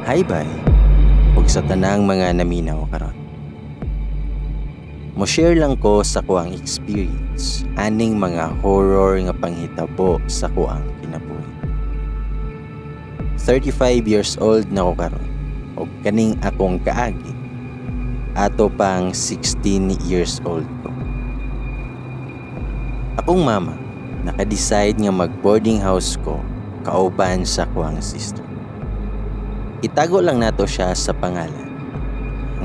Hi bye, ug sa tanang mga naminaw karon. Mo-share lang ko sa kuang experience aning mga horror nga panghitabo sa kuang kinabuhi. 35 years old na ko karon ug kaning akong kaagi ato pang 16 years old ko. Akong mama naka-decide nga mag-boarding house ko kauban sa kuang sister. Itago lang nato siya sa pangalan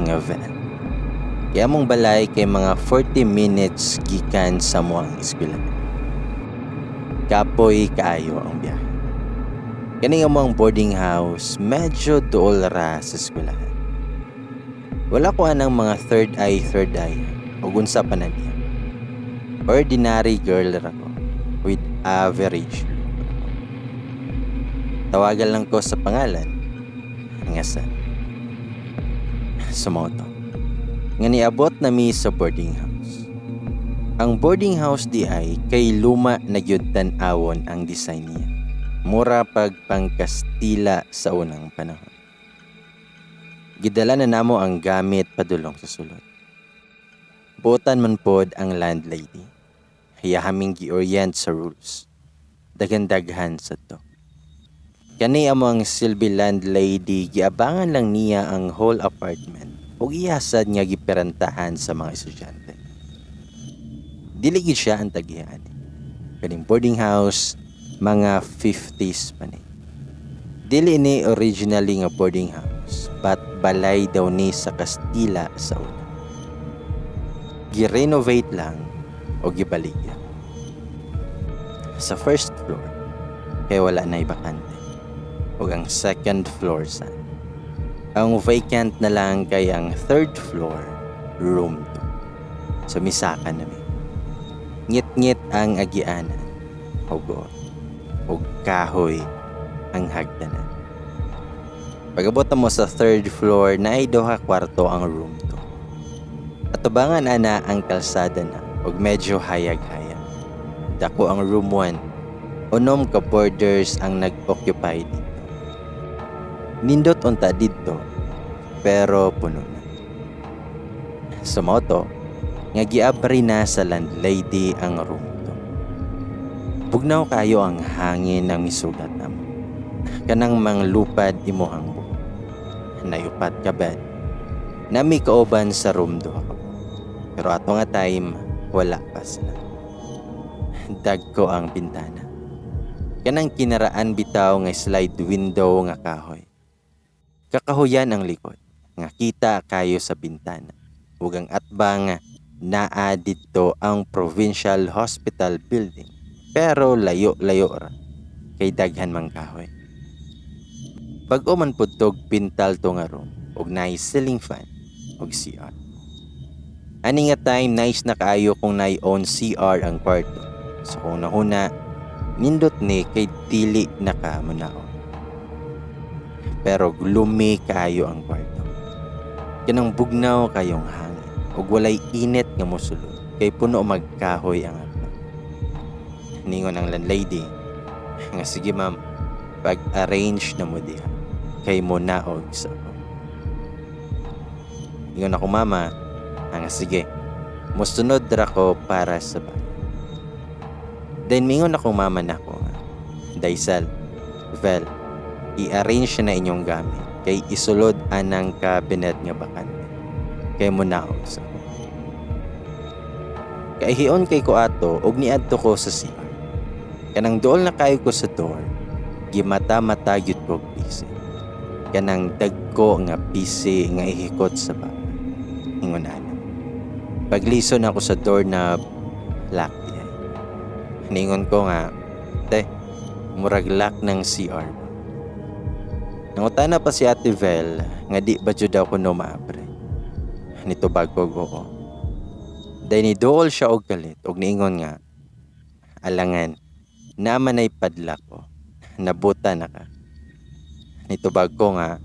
nga Vel. Kaya mong balay kay mga 40 minutes gikan sa muang eskwela. Kapoy kaayo ang biyahe. Kani nga muang boarding house medyo duol ra sa eskwelahan. Wala ko anang mga third eye ug unsa pa na niya. Ordinary girl ra ko with average look. Tawagan lang ko sa pangalan nga San. Sumoto. Nga niabot na mi sa boarding house. Ang boarding house di ay kay luma na gyud tan-awon ang design niya. Mura pag pangkastila sa unang panahon. Gidala na namo ang gamit padulong sa sulod. Buotan man pod ang landlady. Kaya haming gi-orient sa rules. Daghan-daghan sa to. Kani among silbi landlady giabangan lang niya ang whole apartment ug iyasad nga giperantahan sa mga estudyante. Dili gid siya ang tagihan. Kaning boarding house mga 50s pa ni. Dili ni originally nga boarding house but balay daw ni sa Kastila sa una. Gi-renovate lang o gibaligya. Sa first floor kay wala na ibakante. Ug ang second floor sa ang vacant na lang kay ang third floor room 2. So misaka na mi. Ngit-ngit ang agianan. Ug kahoy ang hagdanan. Pag-abot mo sa third floor na ay duha kwarto ang room 2. Atubangan ana ang kalsada na ug medyo hayag-hayag. Dako ang room 1. Unom ka boarders ang nag-occupy dito. Nindot unta dito pero puno na. Sumoto nga giabri na sa landlady ang room 2. Bugnaw kayo ang hangin ng misugat namo. Kanang manglupad imuhang buhok. Nayupat ka bed. Nami kauban sa room 2 ko. Pero ato nga time wala pa sila. Dagko ang bintana. Kanang kinaraan bitaw nga slide window nga kahoy. Kakahuyan ang likod, nga kita kayo sa bintana. Ug ang atbang naa dito ang Provincial Hospital Building. Pero layo-layo ra, kay daghan mang kahoy. Pag uman pudtog pintal to nga room, ug naay ceiling fan, ug CR. Ani nga time nice na kaayo kung naay own CR ang kwarto. So kung nahuna, nindot ni kay dili nakamunao. Pero gloomy kayo ang kwarto. Kanang bugnaw kayong hangin ug walay init nga mosulod kay puno magkahoy ang atbang. Ningon ang landlady nga sige ma'am, pag-arrange na mo diha kay mo naog sa ako. Ningon ako mama nga sige, mosunod ra ko para sa bahay. Then mingon ako mama nako, Daisal, Vel, i-arrange na inyong gamit kay isulod anang cabinet nga bakante kay mo naog sa kay hiyon kay ko ato og niadto ko sa CR. Kanang dool na kayo ko sa door, gimata-mata gyud ko PC. Kanang dagko nga PC nga ihikot sa bahay. Ingon ana. Paglison ako sa door na lock diay. Ningon ko nga, te, murag lock ng CR. Nangutana pa si Ate Vel nga di ba jud ako no maabre. Nito bago ko. Dahil ni dool siya og galit og niingon nga, alangan, naman ay padlak ko, nabuta na ka. Nito bago nga,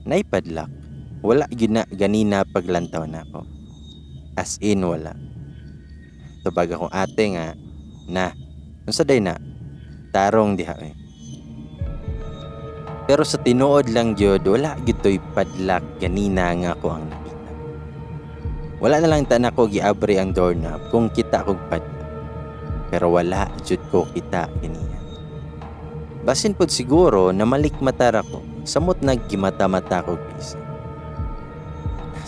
naipadlak, wala gina ganina paglantaw na ako. As in wala. Tubag akong ate nga, unsa day na, tarong diha eh. Pero sa tinuod lang gyud wala gito'y padlock ganina nga ako ang nakita. Wala na lang tan ako giabri ang doorknob kung kita kog padlock. Pero wala jud ko kita ganiya. Basin pod siguro na malikmatar ako samot naggimata-mata kog bisig.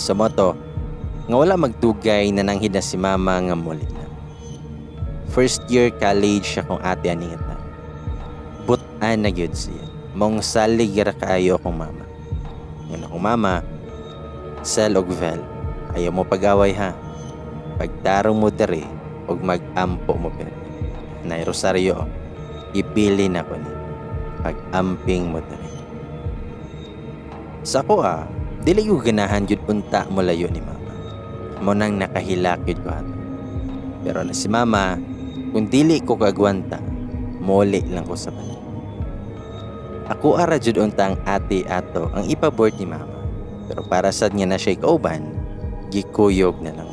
Sa moto nga wala magdugay na nanghid na si mama nga muli na. First year college siya kong ate Anita. Butan na gyud siya. Mong salig ra kaayo akong mama. Yun akong mama, Sel og Vel, ayaw mo pag-away ha. Pagtarong mo dere og mag-ampo mo pero. Nay Rosario, ibili na ko ni. Pag-amping mo dere. Sa ko dili ko ganahan jud punta mo layo ni mama. Mo nang nakahilak jud ko ato. Pero na si mama, kung dili ko kagwanta, muli lang ko sa balay. Ako ara jud untang ate ato ang ipaboard ni mama. Pero para sad niya na siya kauban, gikuyog na lang.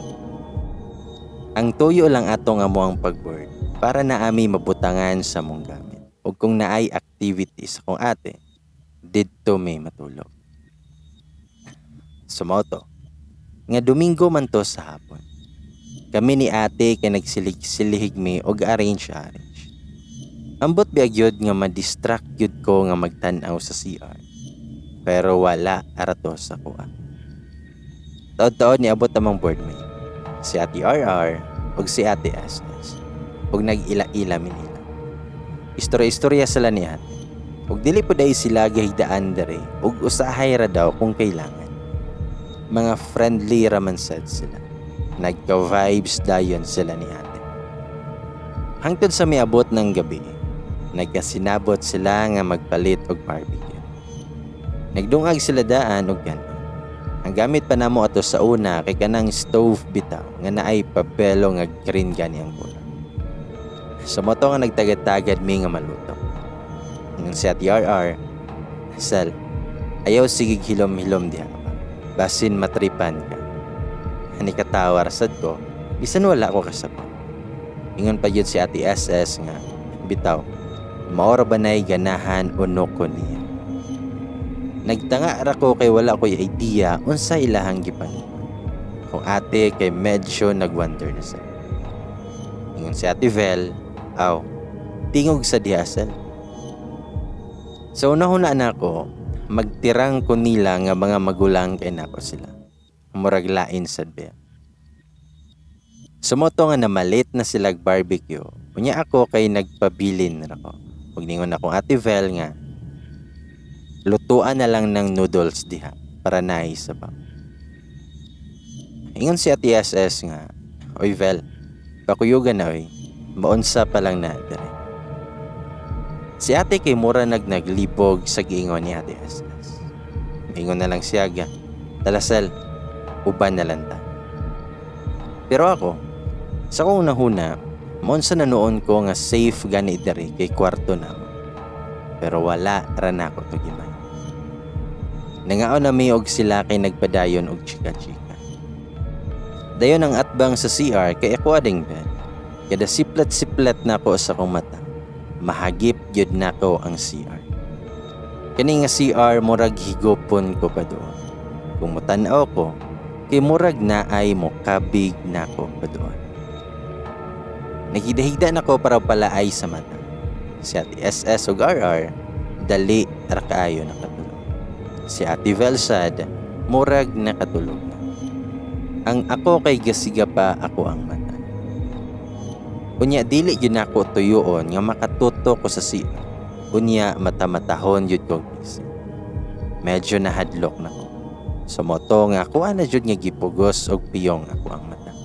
Ang tuyo lang ato nga mo ang pagboard para na ami mabutangan sa mong gamit. Ug kung naay activities akong ate, didto may matulog. Sumoto. Nga Domingo man to sa hapon. Kami ni ate kay nagsilig-silihig mi og arrange. Ambot biag yun nga ma-distract yun ko nga magtanaw sa CR. Pero wala arato sa kuha. Taod-taod ni abot amang boardmate. Si Ate RR o si Ate SS. O nag-ila-ila minila. Istorya-istorya sila ni ate. O dili po dahi sila gahigdaan dere o usahay ra daw kung kailangan. Mga friendly raman sad sila. Nagka-vibes dayon sila ni ate. Hangtod sa miabot ng gabi, nagkasinabot sila nga magpalit og barbecue. Nagdungag sila daan og ganon. Ang gamit pa namo ato sa una kay kanang stove bitaw nga naay papelo nga green gani ang bulan. Sa moto nga nagtagad-tagad mi nga maluto. Nang si Ate RR, Sel, ayaw sigig hilom-hilom diha ba? Basin matripan ka. Ani katawar sad ko, bisan wala ko kasabot. Ingon pa yun si Ate SS nga, bitaw, maora ba na'y ganahan o noko niya. Nagtanga ra ko kay wala ko'y idea unsa ilahang gipanginan. Kung ate kay medyo nagwonder na siya. Ingon si Ate Vel, tingog sa diasal. Sa una-una na ako, magtirang ko nila nga mga magulang kay nako sila. Murag lain sad ba. Sumoto nga namalit na sila barbecue. Unya ako kay nagpabilin ra ko. Ug ningon akong Ate Vel nga lutuan na lang ng noodles diha para naay sabaw. Ingon si Ate SS nga, oy Vel, pakuyugan na oy. Maunsa pa lang na dire. Si ate kay mura naglibog sa giingon ni Ate SS. Ingon na lang siya ga, talasal, uban na lang ta. Pero ako, sa kong nahuna, maunsa na noon ko nga safe gani diri kay kwarto na. Pero wala ra na ako to gimay. Nangaon na may og sila kay nagpadayon og chika-chika. Dayon ang atbang sa CR kay ako ading bed. Kada siplat-siplat na ko sa kong mata. Mahagip gyud nako ang CR. Kani nga CR murag higopon ko pa doon. Kung mutan-aw ko, kay murag na ay mo kabig nako pa doon. Naghida-higda nako para palaay sa mata. Si Ate SS ug RR dali ra kaayo nakatulog. Si Ate Velsad murag nakatulog na. Ang ako kay gasiga pa ako ang mata. Unya dili gyud nako tuyoon nga makatuto ko sa CR. Unya mata-matahon jud ko gising. Medyo nahadlok na ko. Sumoto nga kuha na jud nga gipugos og piyong ako ang mata.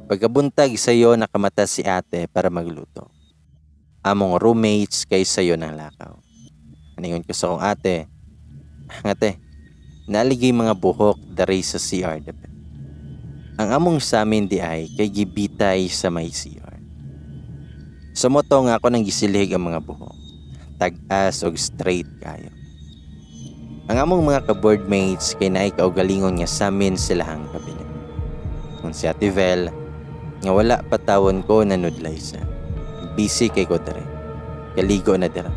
Pagkabuntag sayo nakamata si ate para magluto. Among roommates kay sayo ng lakaw. Aningon ko sa kong ate, ngate, naligay mga buhok dari sa CR dapat. Ang among sa amin di ay kay gibitay sa may CR. Sumoto nga ako nang gisilhig ang mga buhok. Tag-as og straight kayo. Ang among mga ka-boardmates kay naay kaugalingon nga sa amin silahang kabinet. Kung si Ate Vel, nga wala patawon ko na nudlay sa. Busy kay ko dere. Kaligo na dira.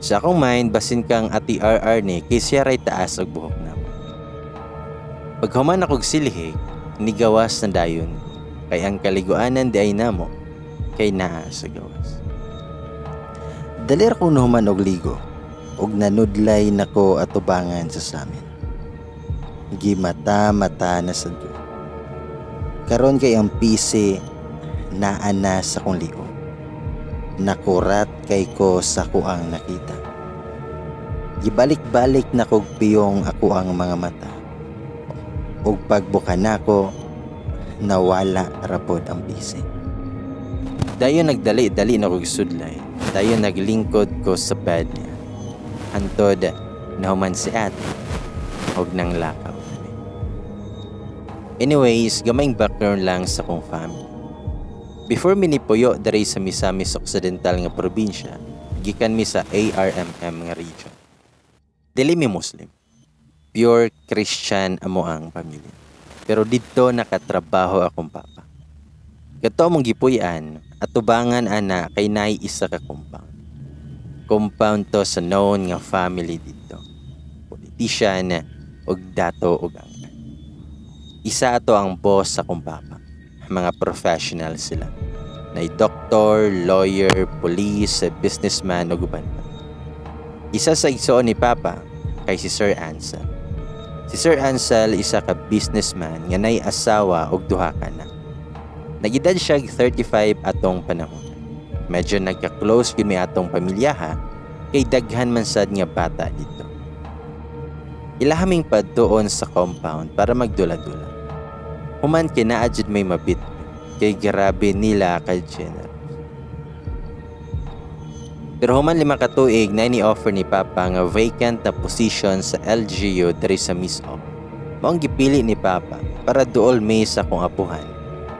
Sa akong mind, basin kang ati RR ni kay siya ray taas og buhok na. Paghuman akong silhig, nigawas na dayon kay ang kaliguanan di ay namo kay naa sa gawas. Dalir ko nahuman og ligo og nanudlay nako atubangan sa samin. Gimata-mata na sad ko. Karon kay ang pisi naana sa kong ligo. Nakurat kay ko sa kuang nakita. Gibalik-balik na kog piyong ako ang mga mata. Ug pagbuka nako, nawala rapod ang pisi. Dayon nagdali-dali na kog sudlay. Dayon naglingkod ko sa bed niya. Hantod nahuman si ate og nang lakaw. Anyways, gamayng background lang sa kong family. Before minipuyo dari sa Misamis Occidental nga probinsya, gikan mi sa ARMM nga region. Dili mi Muslim. Pure Christian amo ang pamilya. Pero didto nakatrabaho akong papa. Kato mong gipuy-an, atubangan ana kay naay isa ka compound. Compound to sa known nga family dito. Politician og dato og angkan. Isa ato ang boss sa akong papa. Mga professional sila. Nay doktor, lawyer, police, businessman o guban pa. Isa sa igsoon ni papa kay si Sir Ansel. Si Sir Ansel isa ka businessman nga nay asawa og duha ka anak. Nagedad siya 35 atong panahon. Medyo nagka-close yun may atong pamilyaha kay daghan man sad nga bata dito. Ilahaming padtuon sa compound para magdula-dula. Human kinaadjud may mabit kay grabe nila ka generous. Pero human 5 ka tuig na ni-offer ni Papa nga vacant na position sa LGU diri sa Misop. Maong gipili ni Papa para duol may sa kong apuhan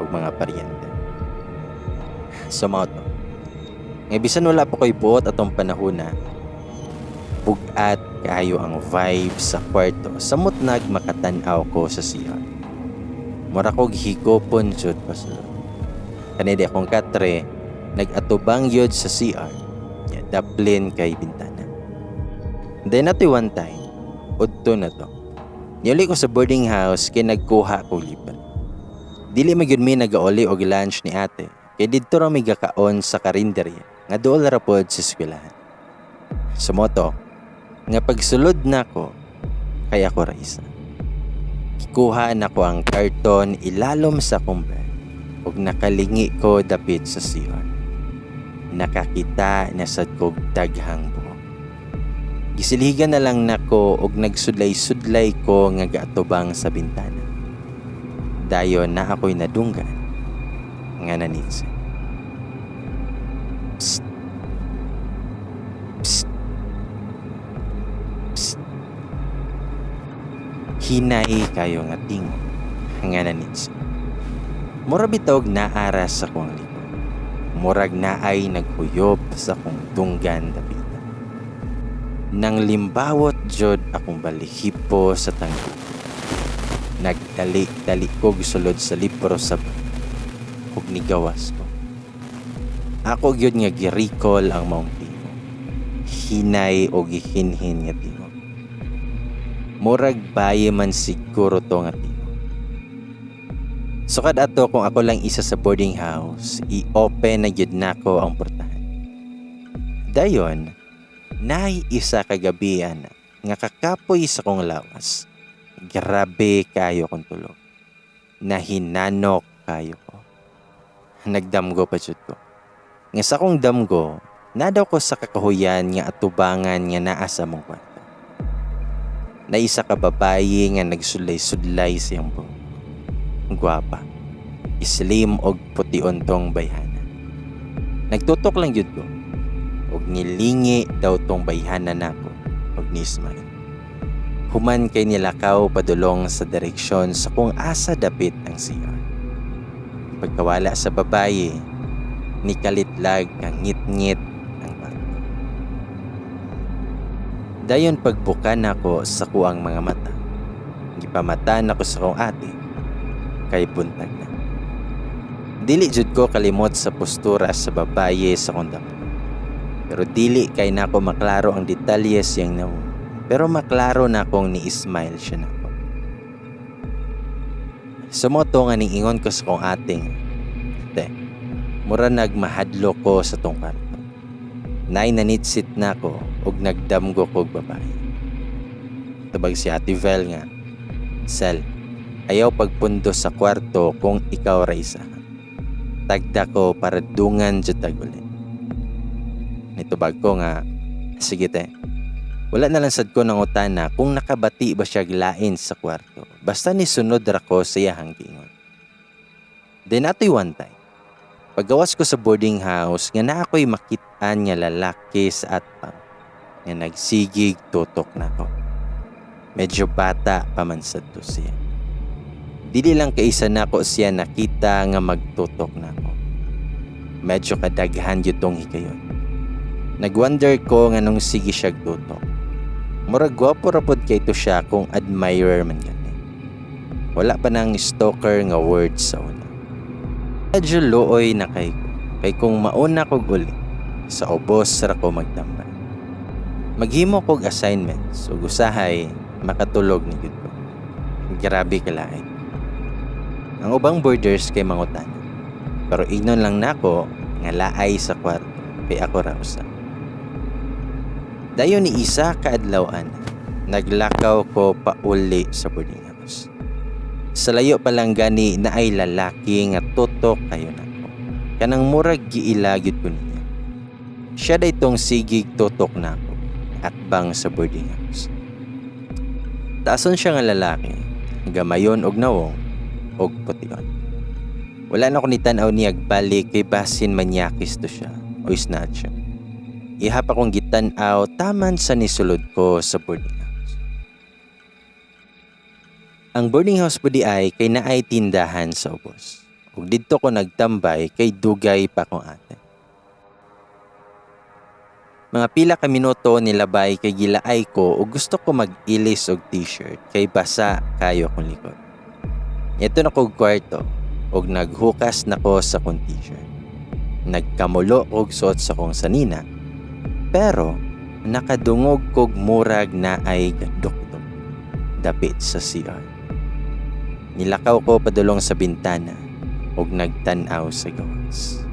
ug mga paryente. So mao to. Nga bisan wala pa ko'y buot atong panahon na bugat kayo ang vibe sa kwarto samot makatan-aw ko sa CR. Mura kog higopon jud pasulod. Kanidi akong katre, nag-atubang yod sa CR. Daplin kay bintana. Then nato one time, udto na to. Niuli ko sa boarding house kay nagkuha ko libre. Dili magyud mi nagauli og lunch ni ate. Kay didto ra mi gakaon sa karinderya nga duol ra pod sa eskwelahan. Sumoto, nga pagsulod nako kay ako ra isa. Kuha na ko ang karton ilalom sa akong bed ug nakalingi ko dapit sa CR. Nakakita na sad kog daghang buhok. Gisilhigan na lang nako ug nagsudlay-sudlay ko nga gaatubang sa bintana. Dayon na ako'y nadunggan nga nanitsa. Psst. Psst. Psst. Hinay kayo nga tingo nga nanitsa. Mura bitog naaras sa kong likod. Murag naay nagkuyop sa kong dunggan dapita. Nang limbawot jod akong balihipo sa tangko. Nagdali-dali kog sulod sa libro sa ug nigawas ko. Ako gyud nga giricall ang maong tingo. Hinay o gihinhin nga tingo. Murag baye man siguro to nga tingo. Sukad ato kung ako lang isa sa boarding house, i-open na gyud nako ang portahan. Dayon, naay isa kagabihan nga kakapoy sa kong lawas. Grabe kayo kong tulog. Nahinanok kayo ko. Nagdamgo pa jud ko. Nga sa kong damgo, nadaw ko sa kakahuyan nga atubangan nga naa sa mong kwarto. Na isa ka babaye nga nagsulay-sudlay siyang buhok. Gwapa, islim og puti-ontong bayhana. Nagtutok lang jud ko og nilingi daw tong bayhana nako og nismay. Human kay nilakaw padulong sa direksyon sa kung asa dapit ang CR. Pagkawala sa babaye, nikalitlag ang ngit-ngit ang kwarto. Dayon pagbuka nako sa kuang mga mata. Gipamatan ako sa kong ate. Kay buntag na. Dili jud ko kalimot sa postura sa babaye sa kondam. Pero dili kay nako maklaro ang detalye siyang nawo. Pero maklaro na kong ni-smile siya nako. Sumoto nga ning ingon ko sa kong ating, te, mura nagmahadlo ko sa tong kwarto. Nay nanitsit na ko ug nagdamgo kog babae. Tubag si Ate Vel nga, Sel, ayaw pagpundo sa kwarto kung ikaw ra isa. Tagda ko para dungan jud tagulit. Nitubag ko nga, sige te, wala na lang sad ko ng utana kung nakabati ba siya lain sa kwarto. Basta ni sunod ra ko sa iyang gingon. Then ato'y one time, paggawas ko sa boarding house nga na ako'y makitaan nga lalaki sa atpang nga nagsigig tutok na ko. Medyo bata pa man sad to siya. Dili lang kaisa na ko siya nakita nga magtutok na ko. Medyo kadaghan yun tong hikayon. Nagwonder ko nga nung sige siya tutok. Murag gwapo rapod kay to siya kung admirer man gani. Wala pa nang stalker nga words sa una. Medyo looy na kay ko. Kay kung mauna kog uli, sa ubos ra ko magtambay. Maghimo kog assignments ug usahay makatulog ni gud ko. Grabe kalain. Ang ubang boarders kay mangutan. Pero ignon lang nako nga laay sa kwarto kay ako ra usa. Dayon ni isa kaadlawan, naglakaw ko pauli sa boarding house. Sa layo pa lang gani na ay lalaki nga tutok kayo nako. Kanang murag giila gyud ko niya. Siya daytong sigig tutok nako at bang sa boarding house. Taason siya nga lalaki, gamayon og nawong og pution. Wala na ko ni tanaw niya balik kay basin manyakis to siya o snatch siya. Iha pa kong gitanaw taman sa nisulod ko sa boarding house. Ang boarding house po di ay kay naay tindahan sa ubos. Ug didto ko nagtambay kay dugay pa kong ate. Mga pila ka minuto nilabay kay gilaay ko ug gusto ko mag-ilis og t-shirt kay basa kayo akong likod. Ito na kog kwarto ug naghukas nako sa kong t-shirt. Nagkamulo og suot sa kong sanina. Pero nakadungog kog murag na ay gadukdok dapit sa CR. Nilakaw ko padulong sa bintana ug nagtan-aw sa gawas.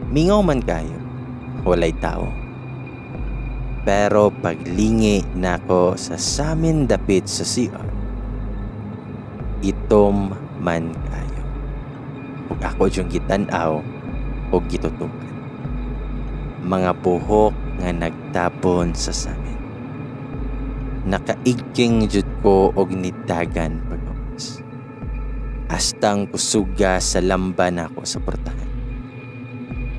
Mingaw man kayo, walay tao. Pero paglingi nako sa samin dapit sa CR, itom man kayo. Ug ako yung gitan-aw ug gitutukan. Mga buhok nga nagtapon sa samin. Nakaigking jud ko og nitagan pagawas. Astang kusuga sa lamban ako sa portahan.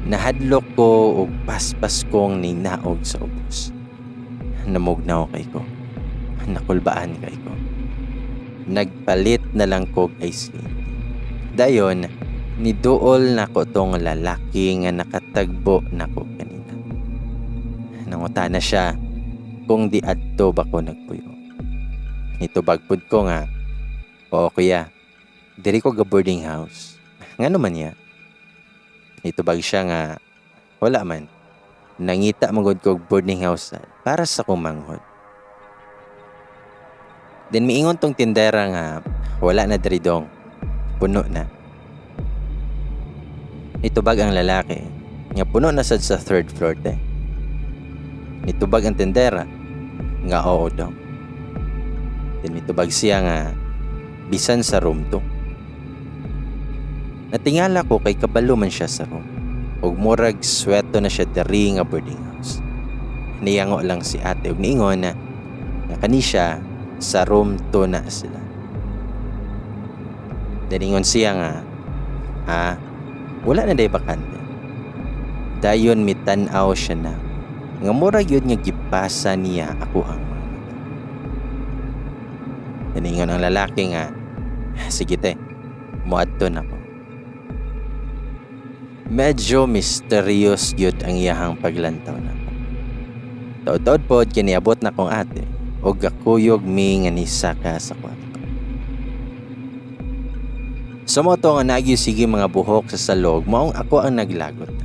Nahadlok ko og paspas kong ninaog sa ubos. Namugnaw kay ko. Nakulbaan kay ko. Nagpalit na lang kog ice cream. Dayon, niduol nako tong lalaki nga nakatagbo nako kanina. Nanguta na siya kung di adto ba ko nagpuyo. Nitubagpod ko nga, oo kuya, diri ko ga boarding house. Ngano man niya? Nitubag siya nga, wala man. Nangita magod ko boarding house para sa kumanghod. Then miingon tong tindera nga, wala na diri dong. Puno na. Nitubag ang lalaki, nga puno na sad sa third floor te. Nitubag ang tindera, nga oo daw. Then nitubag siya nga, bisan sa room to. Natingala ko kay kabalo man siya sa room. Ug murag sweto na siya dari nga boarding house. Niyango lang si ate ug niingon na kani siya sa room to na sila. Daningon siya nga, wala na day bakante. Dayon mitan-aw siya na. Nga murag yun nga gipasa niya ako ang mga mata. Daningon ang lalaki nga, sige te, muadto na ko. Medyo mysterious yun ang iyahang paglantaw na ko. Taod-taod po kiniabot na kong ate o gakuyog mi nga nisaka sa kwarto. Sumoto nga nagyo sige mga buhok sa salog maong ako ang naglagot.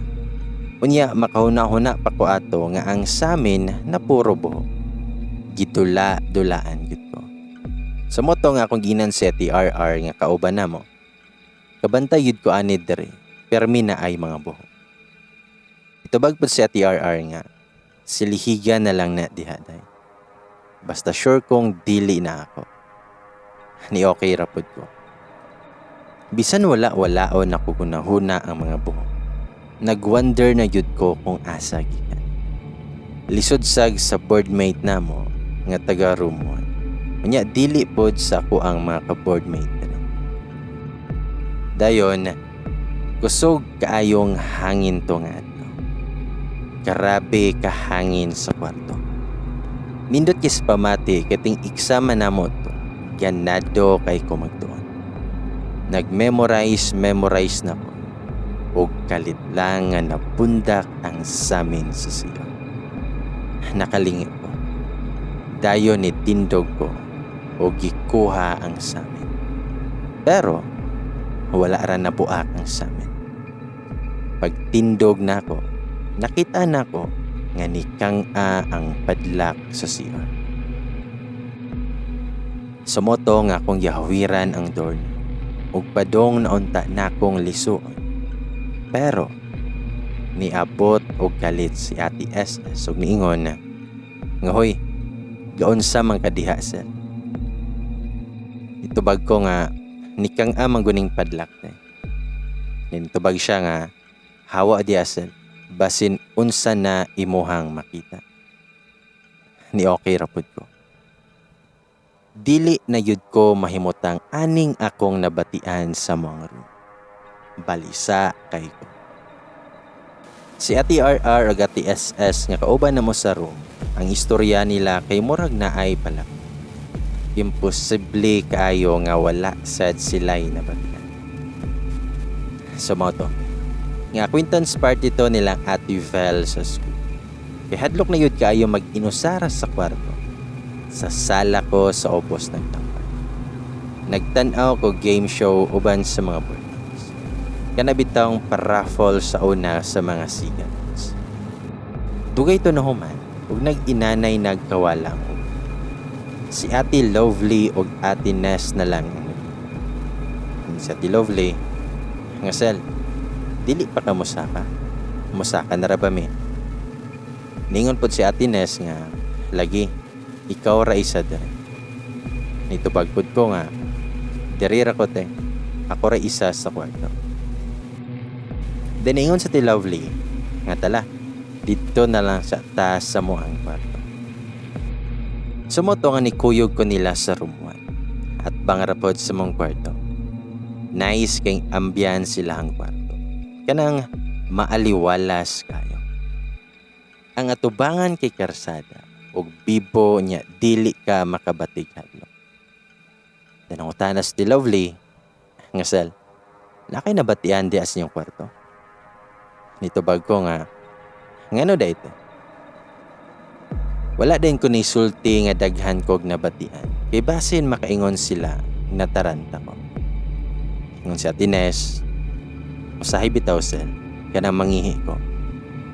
Unya makahuna-huna pa ko ato nga ang samin na puro buhok. Gidula-dulaan gid ko. Sa moto nga akong ginan si TRR nga kauban namo. Kabantay yun ko anid dere, permi na ay mga buhok. Itubag po si TRR nga, silihiga na lang na dihaday. Basta sure kong dili na ako. Ni okay rapod ko. Bisan wala-walaon ako kunahuna ang mga buhok. Nagwonder na yun ko kung asa gikan. Lisod sag sa boardmate namo nga taga room 1. Unya dili pod sa ako ang mga ka-boardmate na. Dayon, kusog kaayong hangin to nga adlaw. Karabe ka hangin sa kwarto. Nindot kis pamati kating eksama namo to. Ganado kay kumagtuon. Nag-memorize na ko. O kalit lang nga napundak ang samin sa siya. Nakalingit ko. Dayon ni tindog ko o gikuha ang samin. Pero wala ra na buak ang samin. Pagtindog na ko, nakita na ko nga nikang-a ang padlak sa siya. Sumoto nga akong yahawiran ang door niya. Ug padong naunta na akong lisuon. Pero niabot og kalit si Ate SS ug niingon na nga hoy, gaon sa man kadiha sir. Itubag ko nga nikang amang guning padlak na. Nitubag siya nga hawa di sir, basin unsa na imuhang makita. Ni okay rapod ko. Dili na yud ko mahimutang aning akong nabatian sa mga room. Balisa kay ko. Si Ate RR ug Ate SS nga kauban namo sa room, ang istorya nila kay murag na ay pala. Imposible kaayo nga wala sad sila'y nabatian. So mo to. Nga acquaintance party to nilang Ate Vel sa school. Kay hadlok na yud kaayo mag-inusara sa kwarto. Sa sala ko sa obos nagtambay. Nagtan-aw ko game show uban sa mga board. Kanabitang paraffol sa una sa mga sigats. Dugay to na human, ug nag-inanay nagkawalang. Si Ate Lovely ug Ate Ness na lang. Si Ate Lovely, nga sel, dili pa ka musaka. Musaka na ra ba mi? Ningon pod si Ate Ness nga, lagi, ikaw ra isa dere. Nitubag pod ko nga, diri ra ko te, ako ra isa sa kwarto. Deningon sa Ate Lovely, nga tala, dito na lang sa taas sa mo ang kwarto. Sumoto nga ni kuyog ko nila sa room 1 at bangarapod sa mong kwarto. Nice kayong ambiance sila ang kwarto. Kanang maaliwalas kayo. Ang atubangan kay karsada o bibo niya dili ka makabatig hadlok. Danang utanas Ate Lovely, nga sel, nakay nabatian di as niyong kwarto. Nitubag ko nga, ngano da ito? Wala din ko ni sulti nga daghan kog nabatian. Kay basin makaingon sila na taranta ko. Ingon si Ate Ness, usahay bitaw sel, kanang mangihi ko.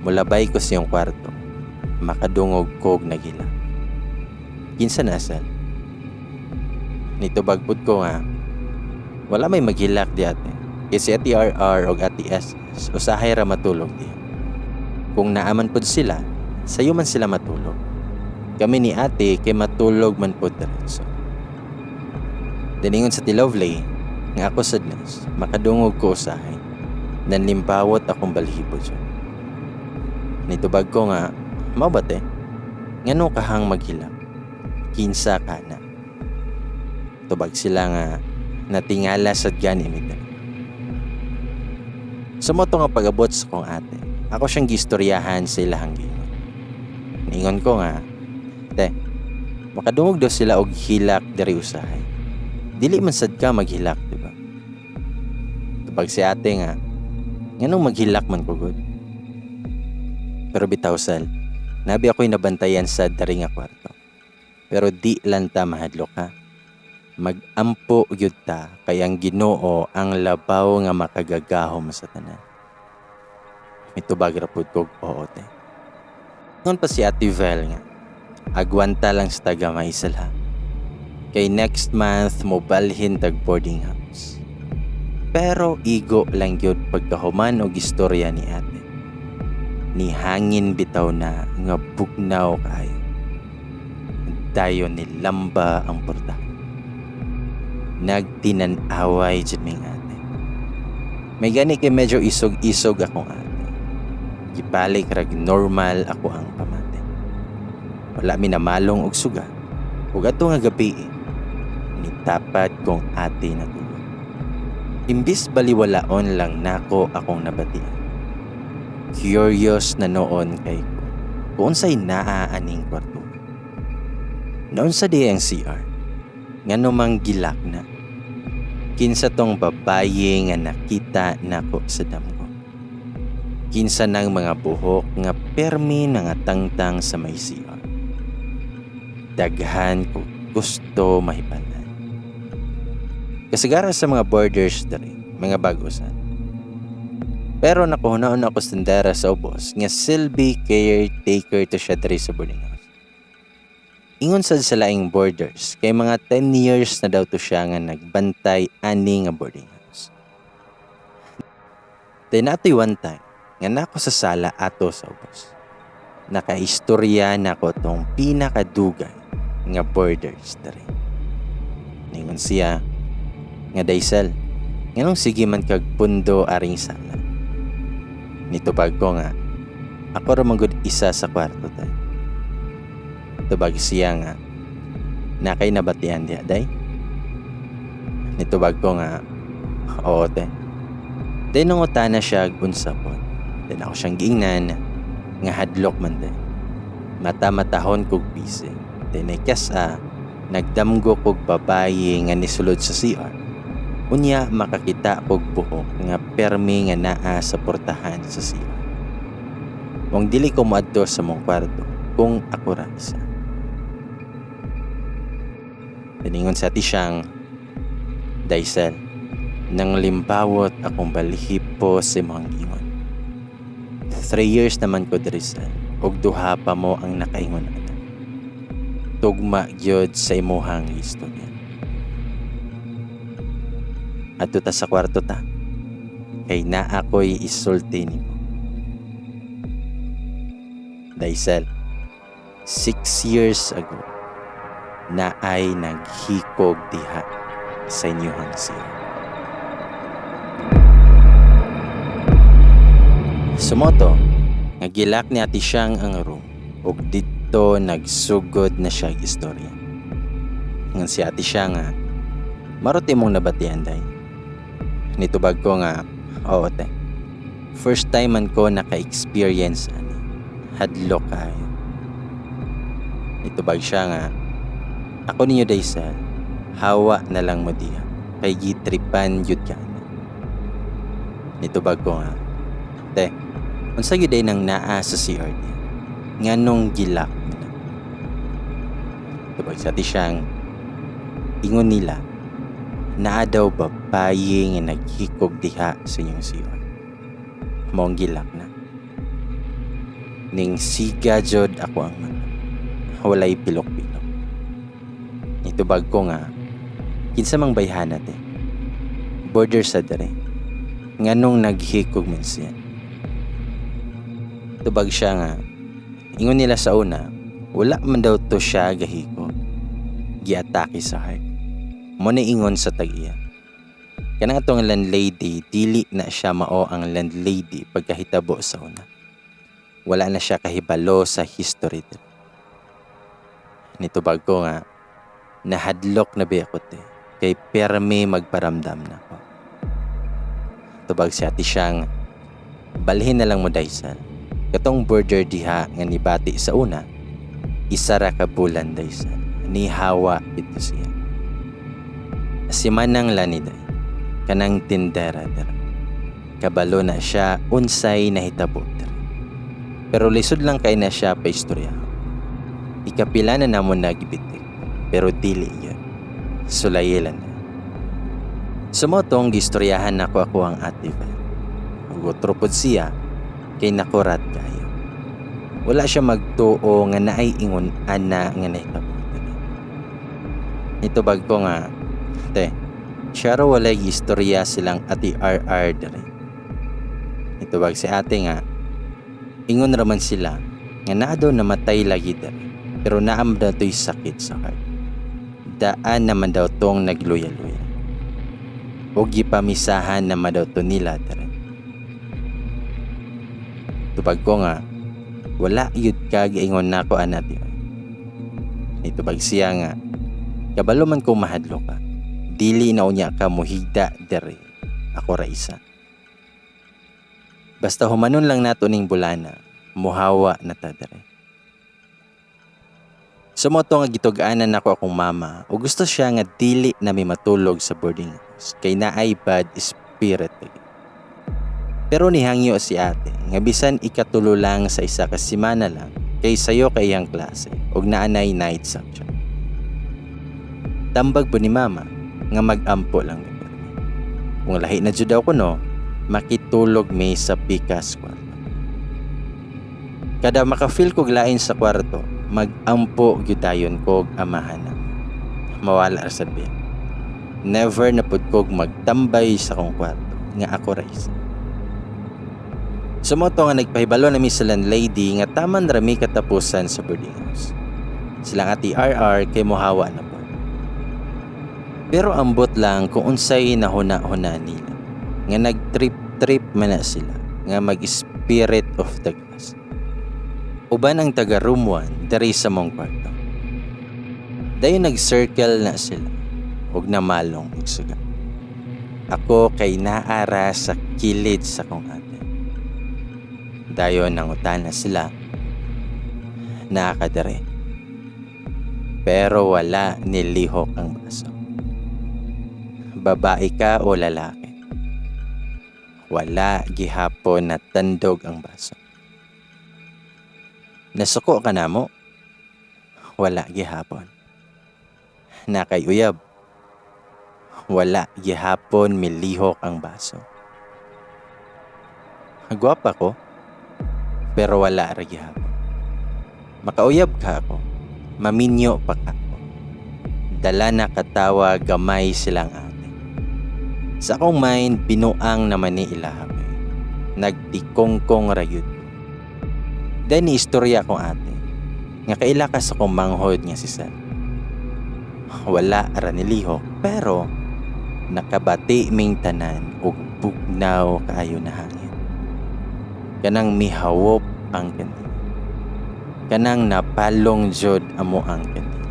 Mulabay ko siyang kwarto, makadungog kog nagila. Kinsa na sel? Nitubag pud ko nga, wala may maghilak di ate. Kay si Ate RR o Ate SS, usahay ra matulog di. Kung naaman pod sila, sayo man sila matulog. Kami ni ate kay matulog man pod diretso. Diningon sa Ate Lovely, nga ako sadness, makadungog ko usahay. Nanlimpawot akong balhibo dyan. Nitubag ko nga, mabate, ngano kahang maghilak? Kinsa ka na. Tubag sila nga, natingala sa ganin nito. Sumoto nga pag-abot sa kong ate, ako siyang gistoryahan sa ilahang gingon. Ningon ko nga, te, makadungog daw sila og hilak diri usahay. Dili man sad ka maghilak, diba? Tubag si ate nga, nganong maghilak man ko good? Pero bitaw sal, nabi ako'y nabantayan sa dari nga kwarto. Pero di lang ta mahadlok ha. Mag-ampo yun ta, kayang Ginoo ang labaw nga makagagahom sa tanan. Mitubag ra pud kog oo te. Ngon pa si Ate Vel nga, agwanta lang sa taga Maisalha. Kay next month mo balhin tag boarding house. Pero igo lang yun pagkahuman og istorya ni ate. Ni hangin bitaw na nga bugnaw kayo. Dayon ni lamba ang portahan. Nagtinan-away dyan ming ate. May gani kay medyo isog-isog akong ate. Gibalik rag normal ako ang pamate. Wala mi namalong og suga. Ug ato nga gabi nitapad kong ate na tulog. Imbis baliwalaon lang nako akong nabatian. Curious na noon kay ko kung unsay naa aning kwarto. Noon sa di ang CR, ngano mang gilak na. Kinsa tong babaye nga nakita nako sa damgo. Kinsa nang mga buhok nga permi nga tangtang sa may CR. Daghan ko gusto mahibalan. Kasagara sa mga borders dali, mga bagusan. Pero nakuhunaon ako sandara sa ubos nga silbi caretaker to siya diri sa boarding house. Ingon sad sa laing borders kay mga 10 years na daw to siya nga nagbantay ani nga boarding house. Then natoy one time nga nako sa sala ato sa ubos. Nakaistorya nako tong pinakadugay nga borders diri. Ningon siya nga Daisel, nganong sige man kag pundo aring sala. Nitubag ko nga ako ra man gud isa sa kwarto tay. Tubag siya nga nakay nabatian diha day. Nitubag ko nga oo te. Then nung utana siya unsa po. Then ako siyang giingnan nga hadlok man day. Mata-matahon kog busy. Then ikasa nagdamgo kog babaye nga nisulod sa CR. Unya makakita kog buhok nga permi nga naa sa portahan sa CR. Wang dili ko moadto sa mong kwarto kung ako ra isa. Tiningon sa ati siyang, Daisel, nang limbawot akong balihipo sa mga ingon. 3 years naman ko diri sa og duha pa mo ang nakaingon ata. Tugma gyud sa imuhang istorya. Adto ta sa kwarto ta. Kay naa ko'y isulti nimo. Daisel, 6 years ago, na ay naghikog diha sa inyong siya. Sumoto, nagilak ni ati siyang ang room ug dito nagsugod na siya istorya. Ngan si ati siya nga, maruti mong nabatian day. Nitubag ko nga, oo te. First time man ko naka-experience ani. Hadlok kayo. Nitubag siya nga, ako ninyo Daisel, hawa na lang mo diya, kay gitripan yun ka na. Nitubag ko nga, te, unsa yun day nang naa sa CR niya, nga nung gilak mo na. Nitubag sa ti siyang, ingon nila, naa daw babaye nga naghikog diha sa inyong CR. Mong gilak na. Ning siga jod ako ang mata, walay pilok-pilok. Nitubag ko nga, kinsa mang bayhana te. Border sa dere. Nganong naghikog man siya. Tubag siya nga, ingon nila sa una, wala man daw to siya gahikog. Giatake sa heart. Muna ingon sa tag-iya. Kanang atong landlady, dili na siya mao ang landlady pagkahitabo sa una. Wala na siya kahibalo sa history dere. Nitubag ko nga, nahadlok na ba ako te, kay permi magparamdam na ako. Tubag siya ti siyang, balhin na lang mo Daisel, katong border diha nga nibati sa una, isara ka bulan Daisel, ni hawa ito siya. Si manang laniday, kanang tindera dira. Kabalo na siya, unsay nahitabo dira. Pero lisod lang kay na siya pa istorya. Ikapila na namon nagibitik. Pero dili yun. Sulayelan na. Sumotong gistoryahan ako ang ate Vel. Ugotro pod siya kay nakurat kayo. Wala siya magtuo nga naay ingon ana nga nahitabo. Ito bag ko nga, siya raw walay istorya silang ati RR dere. Ito bag si ate nga, ingon raman sila nga naa daw namatay lagi dere, pero naam daw to'y sakit sa heart. Daan naman daw tong nagluya-luya. O gipamisahan naman daw to nila dere. Ito bag ko nga, wala yun kag ingon nako ana diyon. Ito bag siya nga, kabalo man kung mahadlo ka, dili na unya ka muhigda dere, ako ra isa. Basta humanon lang nato ning bulana, muhawa na ta dere. Sumoto nga gitug-anan nako akong mama, o gusto siya nga dili na may matulog sa boarding house, kay naay bad spirit. Pero nihangyo si ate, nga bisan ikatulo lang sa isa ka semana lang, kay sayo kay iyang klase, og naanay night subject. Tambag po ni mama, nga mag-ampo lang ni Bernie. Kung lahi na jud ako no, makitulog may sa pikas kwarto. Kada makafeel kog lain sa kwarto, mag-ampo gyudayon kog amahan na. Mawala sa bed. Never na pud kog magtambay sa kong kwarto, nga ako ra isa. Sumoto nga nagpahibalo na mi sa landlady nga taman rami katapusan sa boarding house. Silang ati RR kay mohawa na po. Pero ambot lang kung unsay nahuna-huna nila. Nga nag-trip-trip man na sila. Nga mag-spirit of the glass. Uban ang taga room 1 dari sa mong kwarto. Dayon nag-circle na sila. Huwag na malong igsuga. Ako kay naara sa kilid sa kong ate. Dayon nangutan na sila. Nakakadere. Pero wala nilihok ang baso. Babae ka o lalaki? Wala gihapon na tandog ang baso. Nasuko ka na mo? Wala gihapon. Nakayuyab? Wala gihapon milihok ang baso. Gwapa ko, pero wala ra gihapon. Makauyab ka ako, maminyo pa ka ako. Dala na katawa gamay silang ate. Sa akong mind, binuang naman ni ilahabe. Nagtikongkong rayod. Then istorya kong ate, nga kailakas akong manghod nga si Sal. Wala ara nilihok, pero nakabati ming tanan og bugnaw kaayo na hangin. Kanang mihawop ang kandil. Kanang napalong jod amo ang kandil.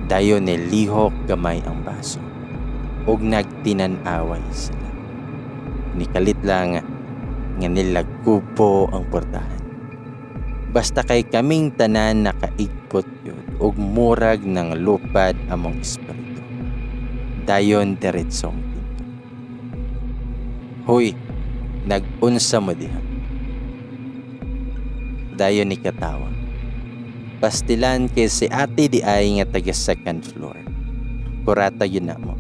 Dayon nilihok gamay ang baso. Og nagtinan-away sila. Nikalit lang nga nilagkupo ang portahan. Basta kay kaming tanan nakaigpot yun og murag ng lupad among espiritu. Dayon diretsong pinto. Hoy, nag-unsa mo diha? Dayon ni katawa. Pastilan kay si ate di ay nga taga second floor. Kurata yun na mo.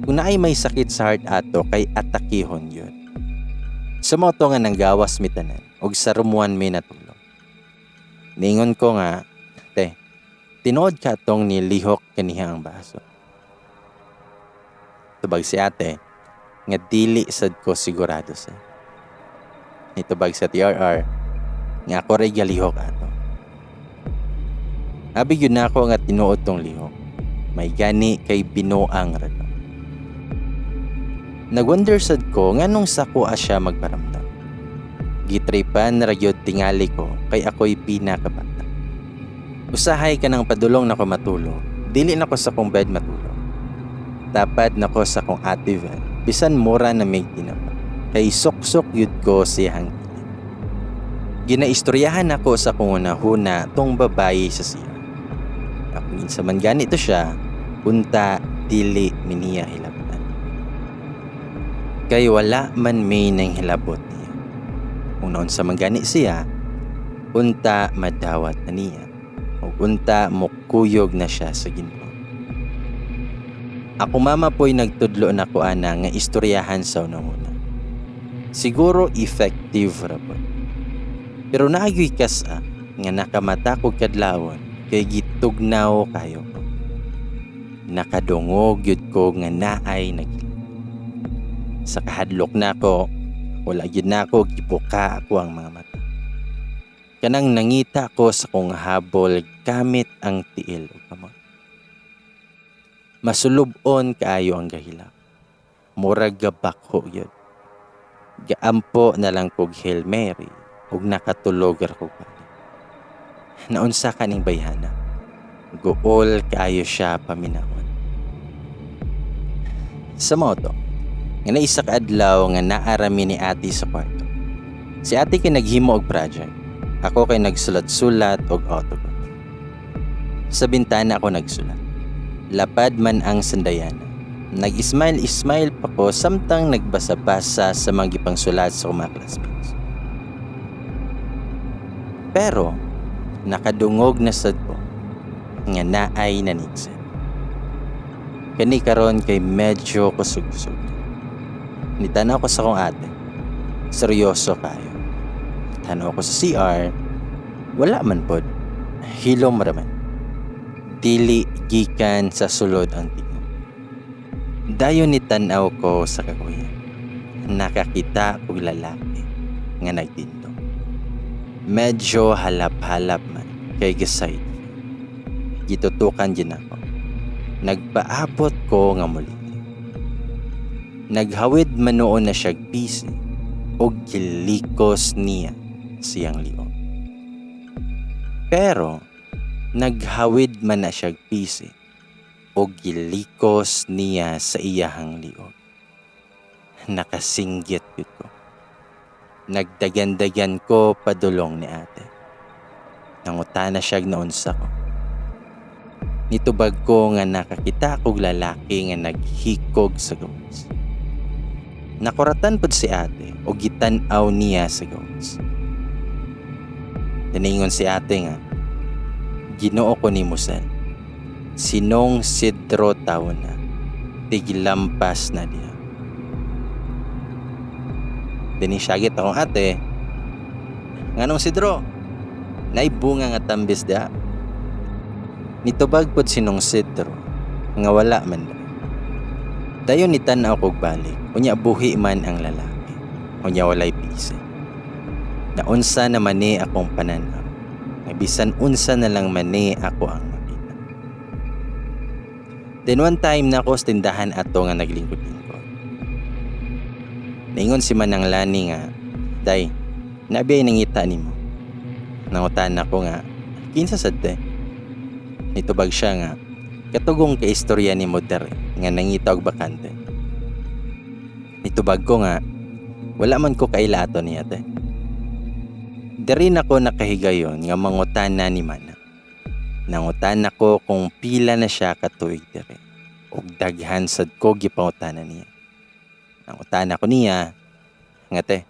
Kung naay may sakit sa heart ato kay atakihon yun. Sumoto nga nang gawas mi tanan og sa rumuan mi natulog. Ningon ko nga, tinuod ka tong nilihok kaniha ang baso. Tubag si ate, nga dili sad ko sigurado sa. Itubag sa TRR, nga ako ray galihok ato. Abi yun na ako nga tinuod tong lihok. May gani kay binuang rado. Nagwonder sad ko nga nung sako siya magparamdam. Gitripan ragyod tingali ko kay ako'y pinakabata. Usahay ka ng padulong na ko matulog, dili na ko sa kong bed matulog. Tapad na ko sa kong ativel, bisan mura na may tinapa. Kay sok-sok yud ko siyang kilid. Ginaistoryahan ako sa kong unahuna tong babae sa siya. Ako minsan man ganito siya, punta dili miniya hilabtan. Kay wala man may nang hilabot niya. Kung noon sa manggani siya, unta madawat na niya. O unta mukuyog na siya sa Ginoo. Ako mama po'y nagtudlo na ko ana nga istoryahan sa unang-una. Siguro effective ra po. Pero naagoy kasa nga nakamata kog kadlawon kay gitugnaw kayo ko. Nakadungog yun ko nga naay sa kahadlok na ko, wala yun na ako, gibuka ako ang mga mata. Kanang nangita ko sa kong habol gamit ang tiil o kamot. Masulubon kaayo ang gahilak. Murag gabakho yun. Gaampo na lang kog Hail Mary ug nakatulog ra ko balik. Naunsa kaning bayhana. Gool kaayo siya paminahon. Sa moto, nga naisa ka adlaw nga naarami ni ate sa kwarto. Si ate kay naghimo og project. Ako kay nagsulat-sulat og autograph. Sa bintana ako nagsulat. Lapad man ang sandayana. Nag-smile pa ko samtang nagbasa-basa sa mga gipangsulat sa mga classmates. Pero, nakadungog na sad ko nga naay nanigsan. Kani karon kay medyo kusog-kusog. Nitanaw ko sa kong ate. Seryoso kayo. Tanaw ko sa CR. Wala man pod. Hilom raman. Dili gikan sa sulod ang tingog. Dayon nitanaw ko sa kakuya. Nakakita og lalaki nga nagtinto. Medyo halap-halap man kay gisayt. Gitutukan din ako. Nagpaabot ko nga muli. Naghawid man noon na siyag pisi o gilikos niya siyang liog. Pero naghawid man na siyag pisi o gilikos niya sa iyahang liog. Nakasinggit yun ko. Nagdagan-dagan ko padulong ni ate. Nangutana siyag naunsa ko. Nitubag ko nga nakakita kog lalaki nga naghikog sa gawas. Nakuratan pod si ate o gitan-aw niya sa gawas. Tiningon si ate nga, Ginoo ko ni Musel, sinong sidro taon na, tiglampas na diya. Dinisyagit akong ate, nganong sidro, naibunga nga tambis da. Nitubag pod sinong sidro, nga wala man da. Dayon nitanaw kog balik, unya buhi man ang lalaki, unya walay pisi. Naunsa na mani akong pananaw, nga bisan unsa na lang mani ako ang makita. Then one time na ako sa tindahan ato nga naglingkod-lingkod. Naingon si Manang Lani nga, Day, nabiyay nangita nimo. Nangutan ako nga, kinsa sadde? Nitubag siya nga, katugong ka istorya ni Moder nga nangita og bakante. Nitubag ko nga, wala man ko kailato niya te. Dari na ko nakahigayon nga mangutana ni Mana. Nangutan ako kung pila na siya katuig diri. Og daghan sad ko gipangutana niya. Nangutan ako niya, nga te,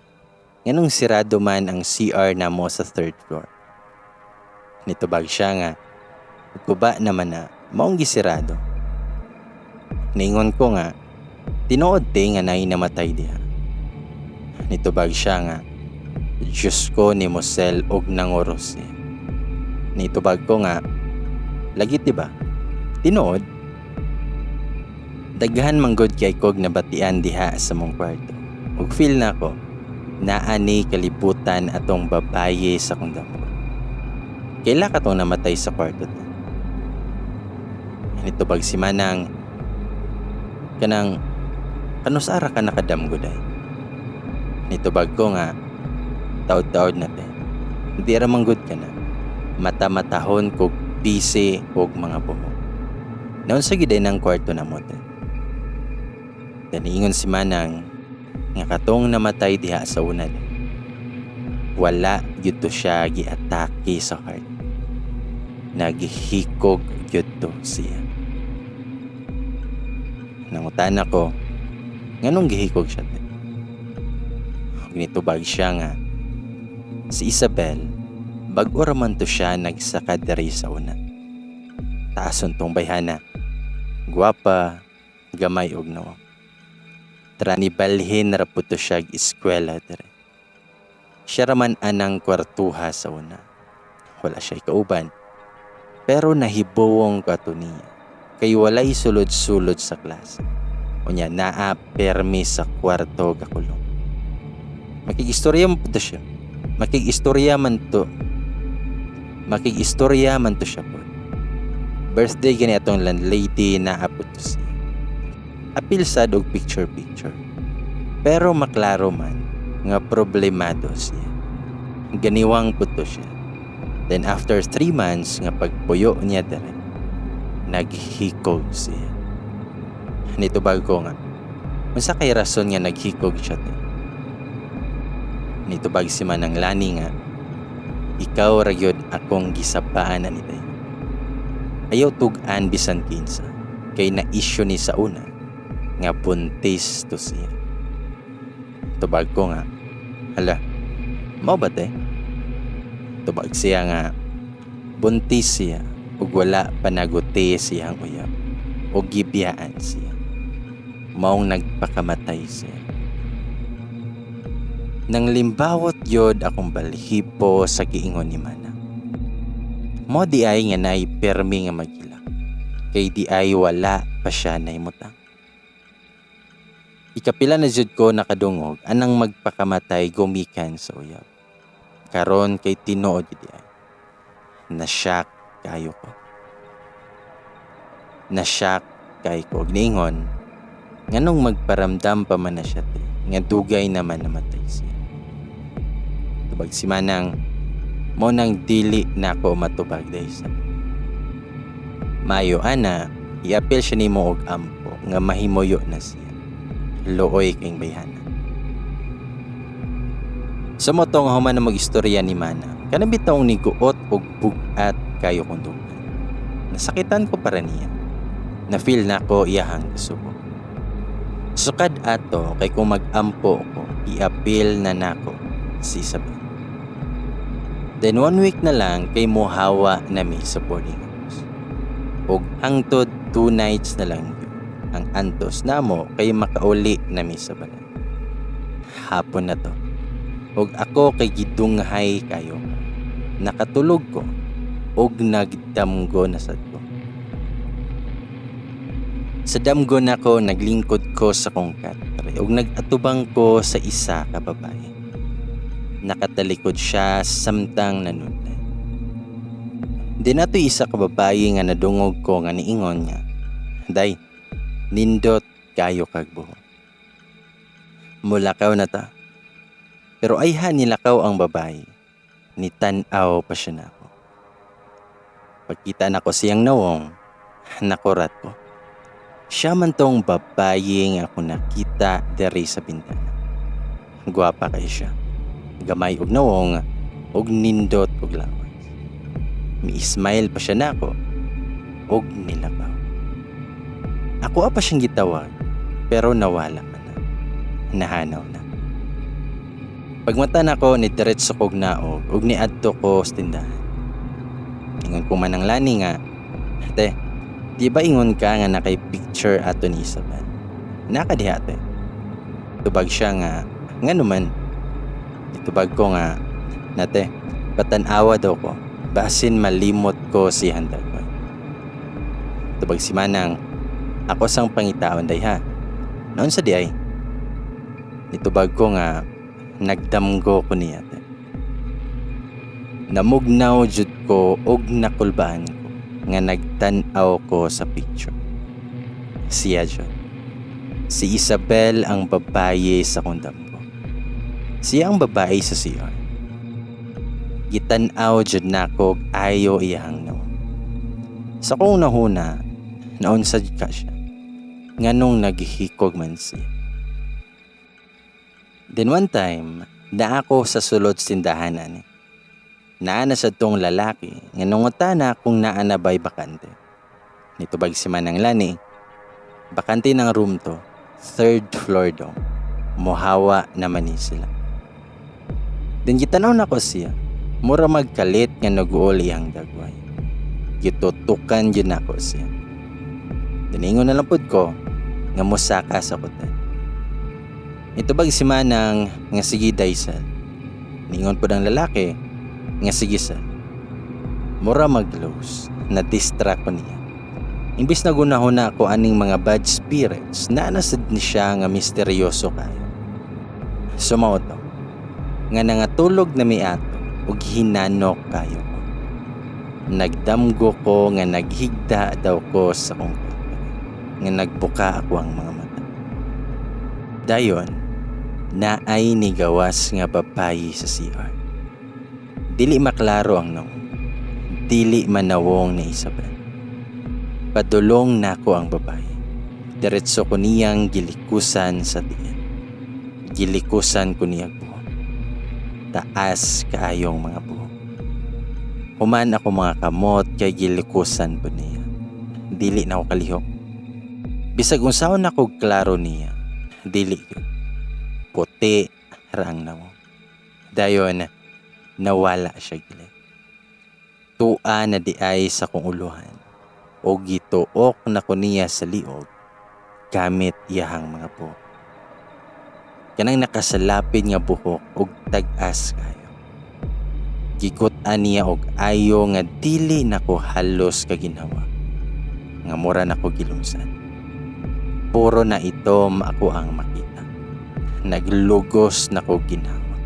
nganong sirado man ang CR na mo sa 3rd floor. Nitubag siya nga, kuba naman na maong gisirado. Ningon ko nga, tinuod te nga nay namatay diha. Nitubag siya nga, Diyos ko ni Musel og nangoros niya. Nitubag ko nga, lagit diba? Tinuod? Daghan manggod kay kog nabatian diha sa mong kwarto. Ug feel na ko, naani kalibutan atong babaye sa kong damo. Kaila ka tong namatay sa kwarto to. Nitubag si Manang, kanang, kanusara ka nakadamgod ay. Nitubag ko nga, taod-taod na te. Hindi ramanggod ka na. Mata-matahon kog bisi og mga buho. Naon sa giday ng kwarto na mo te. Daniingon si Manang, nga katong namatay diha sa una de. Wala gyud to siya giatake sa heart. Naghihikog gyud to siya. Nangutan ako, nganong gihikog siya te? Ginitubag siya nga, si Isabel, bag-o raman to siya nagsaka diri sa una. Taason tong bayhana, guwapa, gamay og nawa. kontra ni balhin raputo siya eskwela dire. Siya raman anang kwartuha sa una. Wala siya kauban. Pero nahibuwong kato niya. Kay walay sulod-sulod sa klase. Unya naa permi sa kwarto gakulong. Makikistorya man po siya. Makikistorya man to siya po. Birthday gani atong landlady na apot to siya. Apil sad og picture. Pero maklaro man nga problemado siya. Ganiwang po to siya. Then after 3 months nga pagpuyo niya dere, naghikog siya. Nito bago nga. Unsa kay rason nga naghikog siya te? Nito bag si manang lani nga. Ikaw ragyod akong gisapaan na nito. Ayaw tugan bisan kinsa. Kay na-issue ni sa una nga buntis to siya. Tubag ko nga. Hala, mao ba te? Tubag siya nga buntis siya ug wala panaguti siyang uyab o gibiyaan siya. Maong nagpakamatay siya. Nang limbawot yod akong balhipo sa giingon ni Mana. Mo di ay nga nay permi nga magilak. Kay di ay wala pa siya na imutang. Ikapila na jud ko nakadungog anang magpakamatay gumikan sa uyab. Karon kay tinuod di ay. Na-shock kayo ko. Na-shock kay ko. Gningon, nganong magparamdam pa man na siya te, nga dugay naman namatay siya. Tubag si Manang, mo nang dili na ako matubag dahil sa Mayo ana, iapil siya ni mo og ampo nga mahimoyo na siya. Looy kayong bayhana. Sa motong human na mag-istorya ni Mana, kanabitong ni guot og bugat kayo kong dugan. Nasakitan ko para niya. Na-feel na ko iyahang kasubo. Sukad ato kay kung mag-ampo ko, iapil na nako si Isabel. Then 1 week na lang kay muhawa nami sa boarding house. Og hangtod 2 nights na lang yun. Ang antos namo kay makauli nami sa balay. Hapon na to. Og ako kay gidunghay kayo. Nakatulog ko og nagdamgo na sad ko. Sa damgo na ko naglingkod ko sa kongkat og nagatubang ko sa isa ka babae. Nakatalikod siya samtang nanunay. Di na to isa ka babae nga nadungog ko nga niingon niya. Day, nindot kayo kag buho. Mulakaw na ta. Pero ayha nilakaw ang babae. Nitanaw pa siya na ako. Pagkita na ko siyang nawong, nakurat ko. Siya man tong babae nga ako nakita diri sa bintana. Gwapa kay siya. Gamay og nawong, og nindot og lawas. Mi-smile pa siya na ako, og nilakaw. Ako pa siyang gitawag, pero nawala man na. Nahanaw na. Pagmata na ko ni diretso kog naog ug niadto ko sa tindahan. Ingon ko man ang lani nga, ate, di ba ingon ka nga nakay picture ato ni Isabel? Naka diha ate. Tubag siya nga, nga naman. Itubag ko nga, nate, patanawa daw ko, basin malimot ko si handag ko. Tubag si Manang, ako sang pangitaon day ha. Noon sa di ay, itubag ko nga, nagdamgo ko niya. Namugnaw jud ko og nakulbaan ko nga nagtan-aw ko sa picture. Siya jud. Si Isabel ang babae sa kondamgo. Siya ang babae sa CR. Gitan-aw jud nako ayo iyang naw. Sa kong nahuna, naunsad ka siya. Nganong naghihikog man siya. Then one time, na ako sa sulod tindahan ani. Naana sa tong lalaki, nga nungutana kung naana ba'y bakante. Nitubag si Manang lani, bakante ng room to, 3rd floor daw. Muhawa naman ni sila. Then gitanaw na ko siya, mura magkalit nga nag-uuli ang dagway. Gitutukan yun ako siya. Diningon na lang po ko, nga musaka sa kote. Itubag si Manang nga sige daysal. Ningon po ng lalaki nga sige sal. Mura mag-close, na-distract ko niya. Imbis na gunahuna ako aning mga bad spirits, naanasad ni siya nga misteryoso kayo. Sumauto, nga nangatulog na may ato, ug hinanok kayo ko. Nagdamgo ko nga naghigda daw ko sa kong kwarto, nga nagbuka ako ang mga mata. Dayon, naay ni gawas nga babayi sa CR. Dili maklaro ang nung, dili manawong ni Isabel. Padulong nako ang babae. Diretso ko niyang gilikusan sa tiyan. Gilikusan ko niya buhok. Taas kaayong mga buhok. Human ako mga kamot kay gilikusan po niya. Dili na ako kalihok. Bisag unsaon ako klaro niya. Dili yun. Puti rang namo. Dayon nawala siya gili. Tua na di ay sa kong uluhan. O gituok na ko niya sa liog gamit iyahang mga buhok. Kanang nakasalapid nga buhok og tag-as kayo. Gikutan niya og ayo nga dili nako halos kaginawa. Nga mura nako gilumsan. Puro na ito ako ang makita. Naglugos nako ginawa.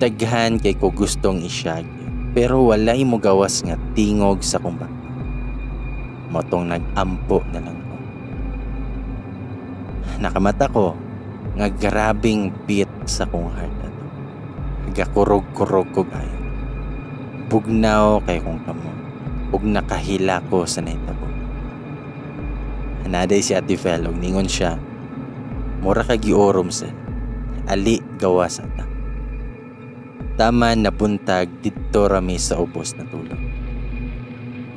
Daghan kay ko gustong isyag pero walay mo gawas nga tingog sa kumbak. Motong nag-ampo na lang ko. Nakamata ko nga grabing beat sa kong heart ato. Gakurog-kurog ko gayo. Bugnaw kay kong kamo. Ug nakahila ko sa naitabo. Hanaday si Ate Fel og ningon siya. Mura ka giorom sa ali gawas ata. Tama na buntag dito rami sa ubos na tulog.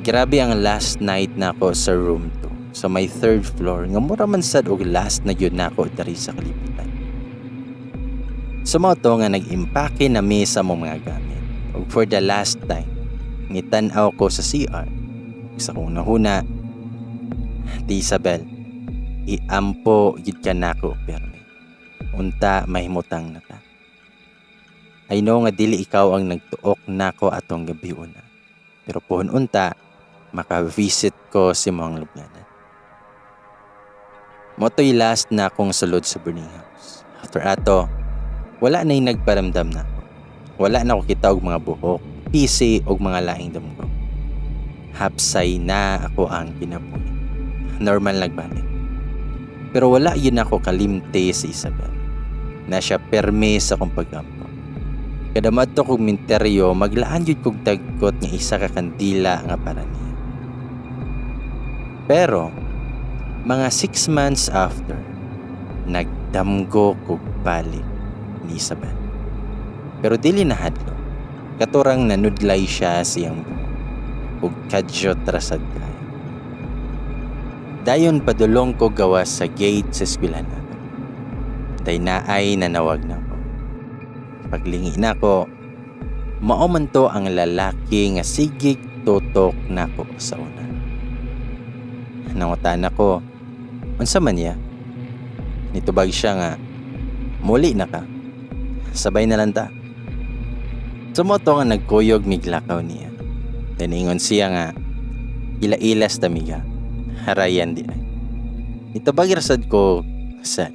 Grabe ang last night na ako sa room 2 sa may 3rd floor nga mura man sad og last na gyud nako diri sa kalibutan. Sumoto nga nag-impake na mi sa mga gamit. Ug for the last time, nitan-aw ko sa CR. Sa kong nahuna, Di Isabel, iampo gid ka nako permi. Unta mahimutang na ka. I know nga dili ikaw ang nagtuok nako atong gabi una. Pero pohon unta, maka-visit ko si mga lubnganan. Moto'y last na akong sulod sa burning house. After ato, wala na yung nagparamdam na ako. Wala na ako kita og mga buhok, PC og mga laing damgo. Hapsay na ako ang kinabuhi. Normal nagbalik. Pero wala yun ako kalimte si Isabel. Na siya perme sa kong paggampo. Kada madto kog minteryo, maglaan yun kog dagkot nga isa ka kandila nga para niya. Pero, mga 6 months after, nagdamgo kog balik ni Isabel. Pero dili na hadlo. Katurang nanudlay siya siyang buhok. Ug kadyo trasad kayo. Dayon padulong ko gawas sa gate sa eskwelahan nato. Day naay nanawag na ko. Paglingi na ko, mao man to ang lalaki nga sigig tutok nako sa una. Nangutan ako, unsa man niya? Nitubag siya nga, muli na ka. Sabay na lang ta. Sumoto nga nagkuyog miglakaw niya. Tiningon siya nga, ila-ilas tamiga. Harayan di ay. Nitubag rasad ko, saan?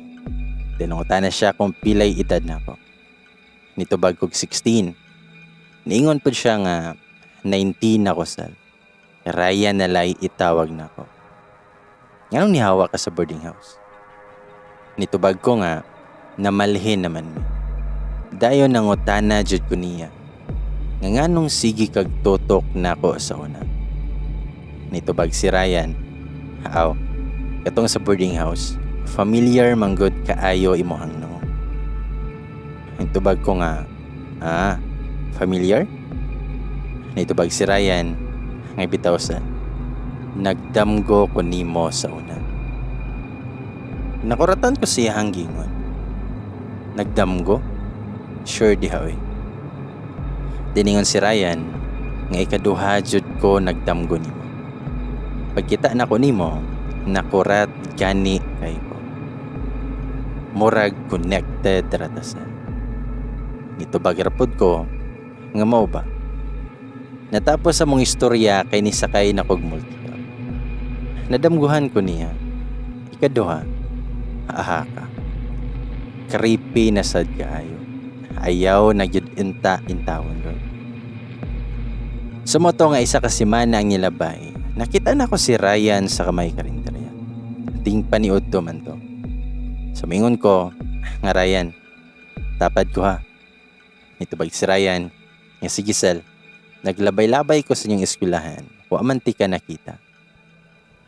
Tinungutan na siya kung pilay edad na ako. Nitubag kog 16. Niingon po siya nga, 19 ako sal. Harayan na lay itawag na ako. Nganong nihawa ka sa boarding house? Nitubag ko nga, namalhin naman mi. Dayon nangutana jud ko niya. Nga nganong sige kag tutok nako sa una. Nitubag si Ryan. Haaw, katong sa boarding house, familiar manggod kaayo imuhang no. Nitubag ko nga, familiar? Nitubag si Ryan, ngay bitaw sa nagdamgo ko nimo sa una. Nakuratan ko siya hanggingon. Nagdamgo? Sure di hawi. Diningon si Ryan, nga ikaduha jud ko nagdamgo nimo. Pagkita na ko nimo, nakurat gani kay ko. murag connected ratasan. Ito bagirapod ko, nga mao ba? Natapos sa mong istorya kay ni sakay na kog multicab. Nadamguhan ko niya. Ikaduha, aha ka. Creepy na sad kaayo. Ayaw na gyud intawon Lord. Sumoto nga isa ka semana ang nilabay. Nakita na ko si Ryan sa kamay karinderya. Ting paniud to man to. Sumingon ko, nga Ryan, tapad ko ha. Nitubag si Ryan, nga si Giselle, naglabay-labay ko sa inyong eskwelahan, wa man ti ka nakita.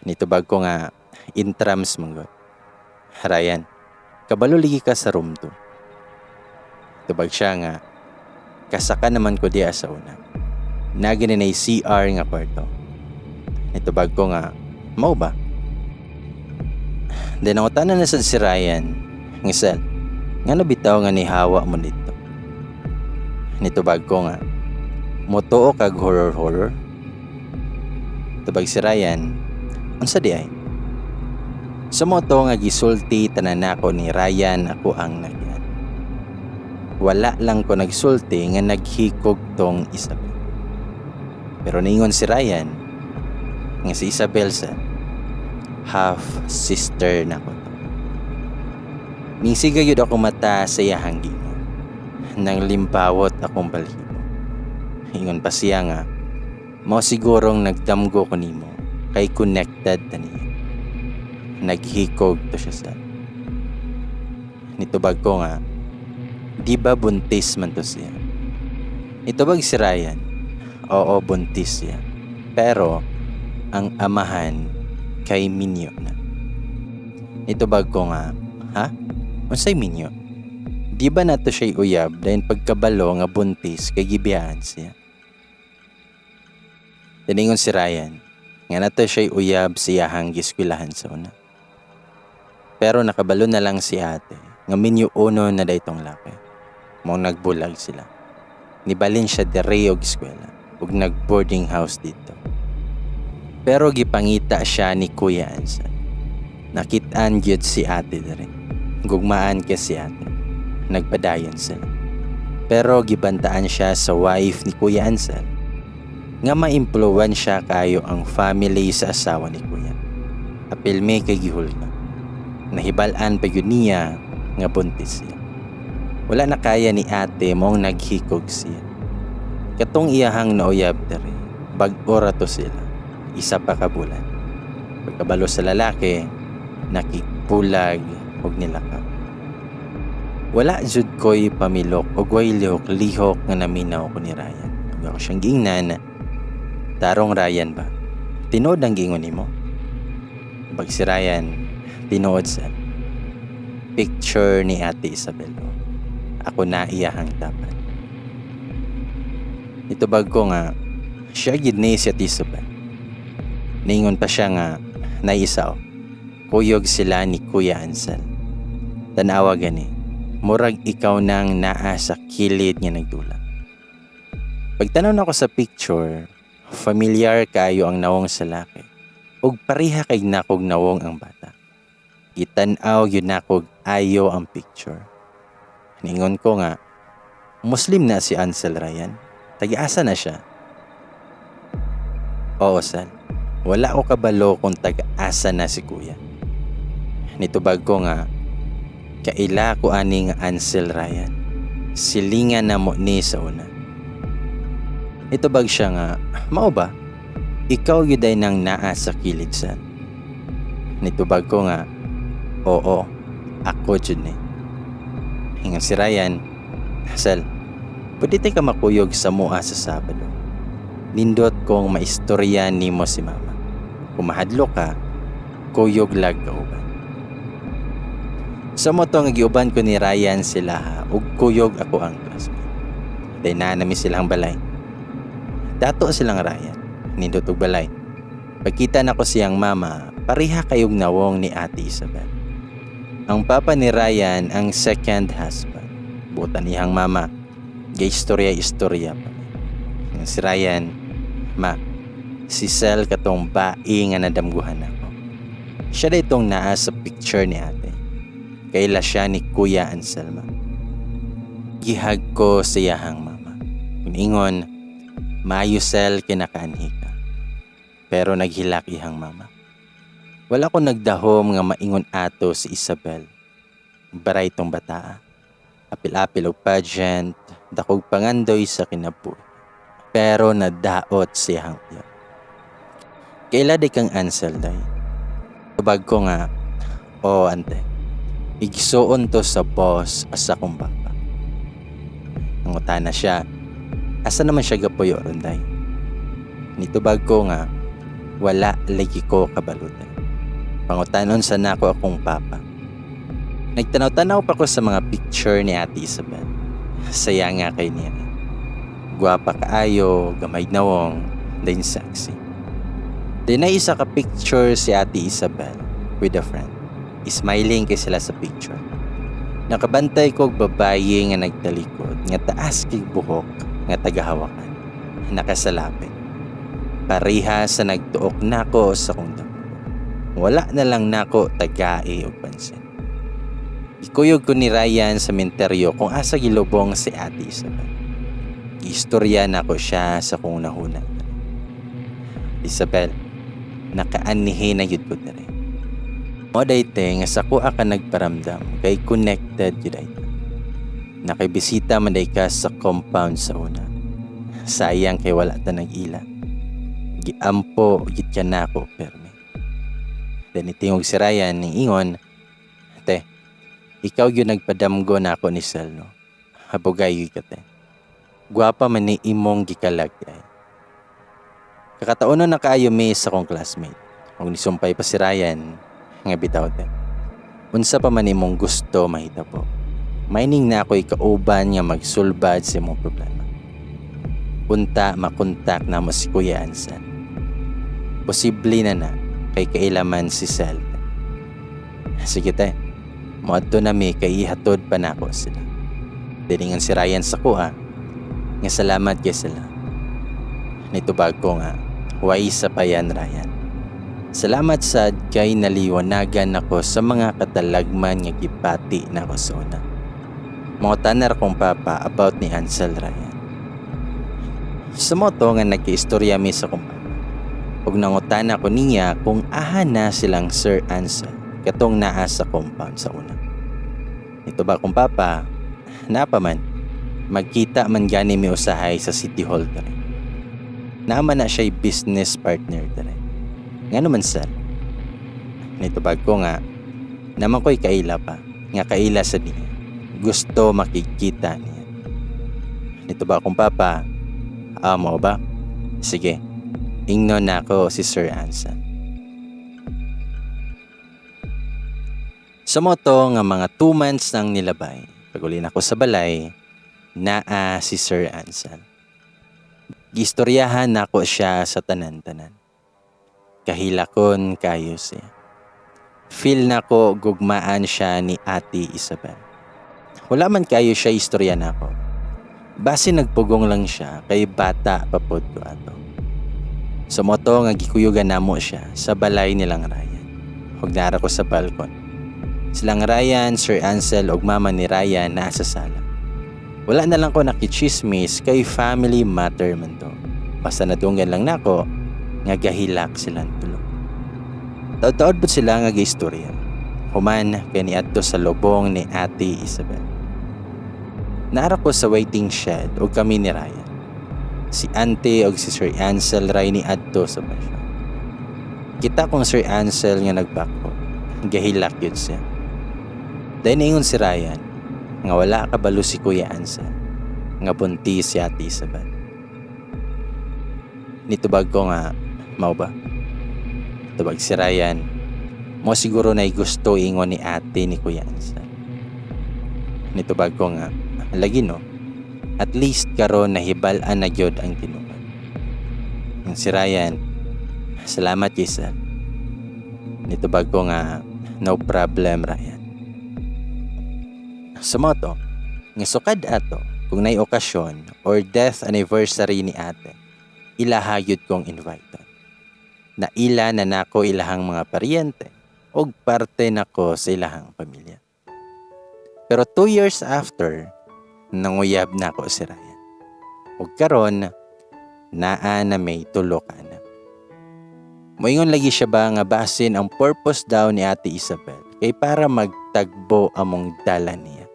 Nitubag ko nga, intrams manggot. Ryan, kabalo ligi ka sa room 2. Tubag siya nga, kasaka naman ko diya sa una. Nagininay CR nga kwarto. Nitubag ko nga, mau ba? Then ako tanan na sa si Ryan, Giselle, nga nabitaw nga ni hawa mo dito. Nitubag ko nga, motoo kag horror. Tubag si Ryan, unsa di ay? Sa moto nga gisulti tanan nako ni Ryan ako ang nagyan. Wala lang ko nagsulti nga naghikog tong Isabel. Pero ningon si Ryan, nga si Isabel sa half sister na ko to. Nisiga yun ako mata sa iyahang gingon. Nang limpawot akong balibo. Ingon pa siya nga, mo sigurong nagdamgo ko nimo kay connected ta niya. Naghikog to siya sa. Nitubag ko nga, di ba buntis man to siya? Nitubag si Ryan, oo buntis siya. Pero, ang amahan kay Minyo na. Nitubag ko nga, ha? Unsay Minyo? Di ba nato siya'y uyab dahil pagkabalo nga buntis kay gibiyahan siya? Tiningon si Ryan, nga nato siya'y uyab siyahang giskwelahan sa una. Pero nakabalo na lang si ate, nga Minyo uno na daytong laki. Mong nagbulag sila. Nibalin siya dere og eskwela, ug nag-boarding house dito. Pero gipangita siya ni Kuya Ansan. Nakitaan gyud si ate dere. Gugmaan ka si ate. Nagpadayon sila. Pero gibantaan siya sa wife ni Kuya Ansan nga ma-impluwensya kayo ang family sa asawa ni Kuya. Apilme kay gihulga. Nahibalaan pa yun niya nga buntis siya. Wala na kaya ni ate mong naghikog siya. Katong iyahang nauyab dere, bag-ora to sila. Isa pa ka bulan. Pagkabalo sa lalaki, nakikpulag og nilakap. Wala jud ko'y pamilok o way lihok nga naminaw ko ni Ryan. Ug ako siyang gingnan, tarong Ryan ba? Tinood ang gingon nimo? Pag si Ryan, tinood sa picture ni Ate Isabel. Ako na iyahang tapat. Itubag ko nga, siya gid ni si Ate Isabel. Ningon pa siya nga, naisaw. Kuyog sila ni Kuya Ansel. Tanawa gani, murag ikaw nang naa sa kilid nga nagdula. Pagtanaw na ko sa picture, familiar kayo ang nawong sa laki. Ug pareha kay nakog nawong ang bata. Gitanaw yun nakog ayo ang picture. Ningon ko nga, Muslim na si Ansel Ryan. Tag-asa na siya. Oo, Sal. Wala ko kabalo kung tag-asa na si Kuya. Nitubag ko nga, kaila ko aning Ansel Ryan. Silingan na mo ni sa una. Nitubag siya nga, mao ba? Ikaw yuday nang naa sa kilid Sal. Nitubag ko nga, oo, ako jud ni. Hingan si Ryan, Sal, pwede tayo ka makuyog sa mua sa Sabado. Nindot kong maistorya ni mo si Mama. Kung mahadlo ka, kuyog lag ka uban. Sa motong giuban ko ni Ryan sila ha, ug kuyog ako ang classmate. Day na nami silang balay. Dato silang Ryan, nindot og balay. Pagkita na ko siyang mama, pareha kayog nawong ni Ate Isabel. Ang papa ni Ryan ang second husband. Butan niyang mama, gay istorya pa. Si Ryan, ma, si Sel katong bae nga nadamguhan ako. Siya na itong naa sa picture ni ate. kaila siya ni Kuya Anselmo. Gihag ko sa iyahang mama. Kuningon, maayo sel kinakaanhi ka. Pero naghilak ihang mama. Wala ko nagdahom nga maingon ato si Isabel. Baray tong bataa. Apil-apil og pageant, dakog pangandoy sa kinabuhi. Pero nadaot siyang iya. Kaila di kang Ansel day. Tubag ko nga, ante, igsuon to sa boss asa kong baka. Nangutana siya, asa naman siya gapuyo ron day. Nitubag ko nga, wala lagi ko kabalutan. Pangutanon sa nako akong papa. Nagtanaw-tanaw pa ko sa mga picture ni Ate Isabel. Saya nga kay niya. Guwapa kaayo, gamay nawong, then sexy. Then na isa ka picture si Ate Isabel with a friend. Smiling kay sila sa picture. Nakabantay kog babaye nga nagtalikod, nga taas kay buhok, nga tagahawakan. Nakasalapit. Pareha sa nagtuok nako sa kong damo. Wala na lang nako tagai og pansin. Ikuyog ko ni Ryan sa menteryo kung asa gilubong si Ate Isabel. Istorya na ko siya sa kung nahuna. Isabel, nakaanihin na yun ko na rin. O dayte nga sa kuha ka nagparamdam kay connected yun dayte. Nakibisita man day ka sa compound sa una. Sayang kay wala ta nag-ila. Giampo git ka na ako perme. Then itingog si Ryan ng ingon, te, ikaw yun nagpadamgo na ako ni Sel, no? Habugay yun ka, te. Guwapa man ni imong gikalagay. Kakataon na kaayo may sa kong classmate. Kung nisumpay pa si Ryan, nga bitaw, te. Unsa pa man imong gusto mahita po. Mining na ako'y kauban nga magsulbad sa imong problema. Unta makontak na mo si Kuya Ansel. Posible na kay kailaman si Sel. Sige, te. Muadto na mi kay ihatod pa nako sila. Diningan si Ryan sa kuha. Nga salamat kay sila. Nitubag ko nga, huway sa payan Ryan. Salamat sad kay naliwanagan ako sa mga katalagman nga gipati na ko sa una. Mga tanar kong papa about ni Ansel Ryan. Sa moto nga nagkiistorya mi sa kong papa. Huwag nangutana ko niya kung aha na silang Sir Ansel katong naa sa compound sa una. Ito ba kong papa, napaman, magkita man gani mi usahay sa City Hall dere. Naman na siya'y business partner dere. Nga naman sir, nito bag ko nga, naman ko'y kaila pa, nga kaila sa niya. Gusto makikita niya. Nito ba kong papa, mo ba? Sige, ingnon na ako si Sir Ansel. Sa moto nga mga 2 months nang nilabay, pagulin ako sa balay, naa si Sir Ansel. Gistoryahan nako siya sa tanan-tanan. Kahilakon kayo siya. Feel nako gugmaan siya ni Ate Isabel. Wala man kayo siya istorya nako. Base nagpugong lang siya kay bata papod ko ato. Sa moto nga gikuyugan namo siya sa balay nilang Ryan. Huwag nara ko sa balkon. Silang Ryan, Sir Ansel ug mama ni Ryan nasa sala. Wala na lang ko nakichismis kay family matter man to. Basta nadunggan lang nako nga gahilak silang tulo. Taod-taod po sila nga gaistorya. Human kay niadto sa lubong ni Ate Isabel. Naara ko sa waiting shed ug kami ni Ryan. Si Ante ug si Sir Ansel ray ni adto sa basyo. Kita kong Sir Ansel nga nagbako. Gahilak yun siya. Dahil naingon si Ryan nga wala kabalo si Kuya Ansel nga bunti si Ate Isabel. Nitubag ko nga, mao ba? Tubag si Ryan, mo siguro na gusto ingon ni ate ni Kuya Ansel. Nitubag ko nga, lagi no, at least karon nahibalan na gyud ang tinuod. Si Ryan, salamat Giselle. Nitubag ko nga, no problem Ryan. Sa moto, nga sukad ato, kung na'y okasyon or death anniversary ni ate, ilahayod kong invite. Na ila na nako ilahang mga paryente o parte nako sa ilahang pamilya. Pero 2 years after, nanguyab na ako si Ryan. Ug karon naa na may tulo ka na. Moingon lagi siya ba nga basin ang purpose daw ni Ate Isabel kay para magtagbo among dala niya.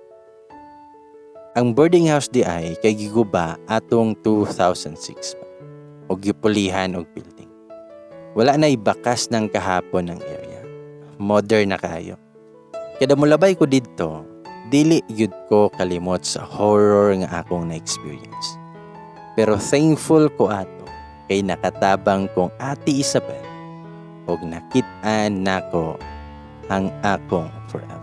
Ang boarding house di ay kay giguba atong 2006 pa. Og gipulihan og building. Wala na ibakas ng kahapon ng area. Modern na kayo. Kada mulabay ko didto, dili gyud ko kalimot sa horror nga akong na-experience. Pero thankful ko ato kay nakatabang kong Ate Isabel og nakit-an nako ang akong forever.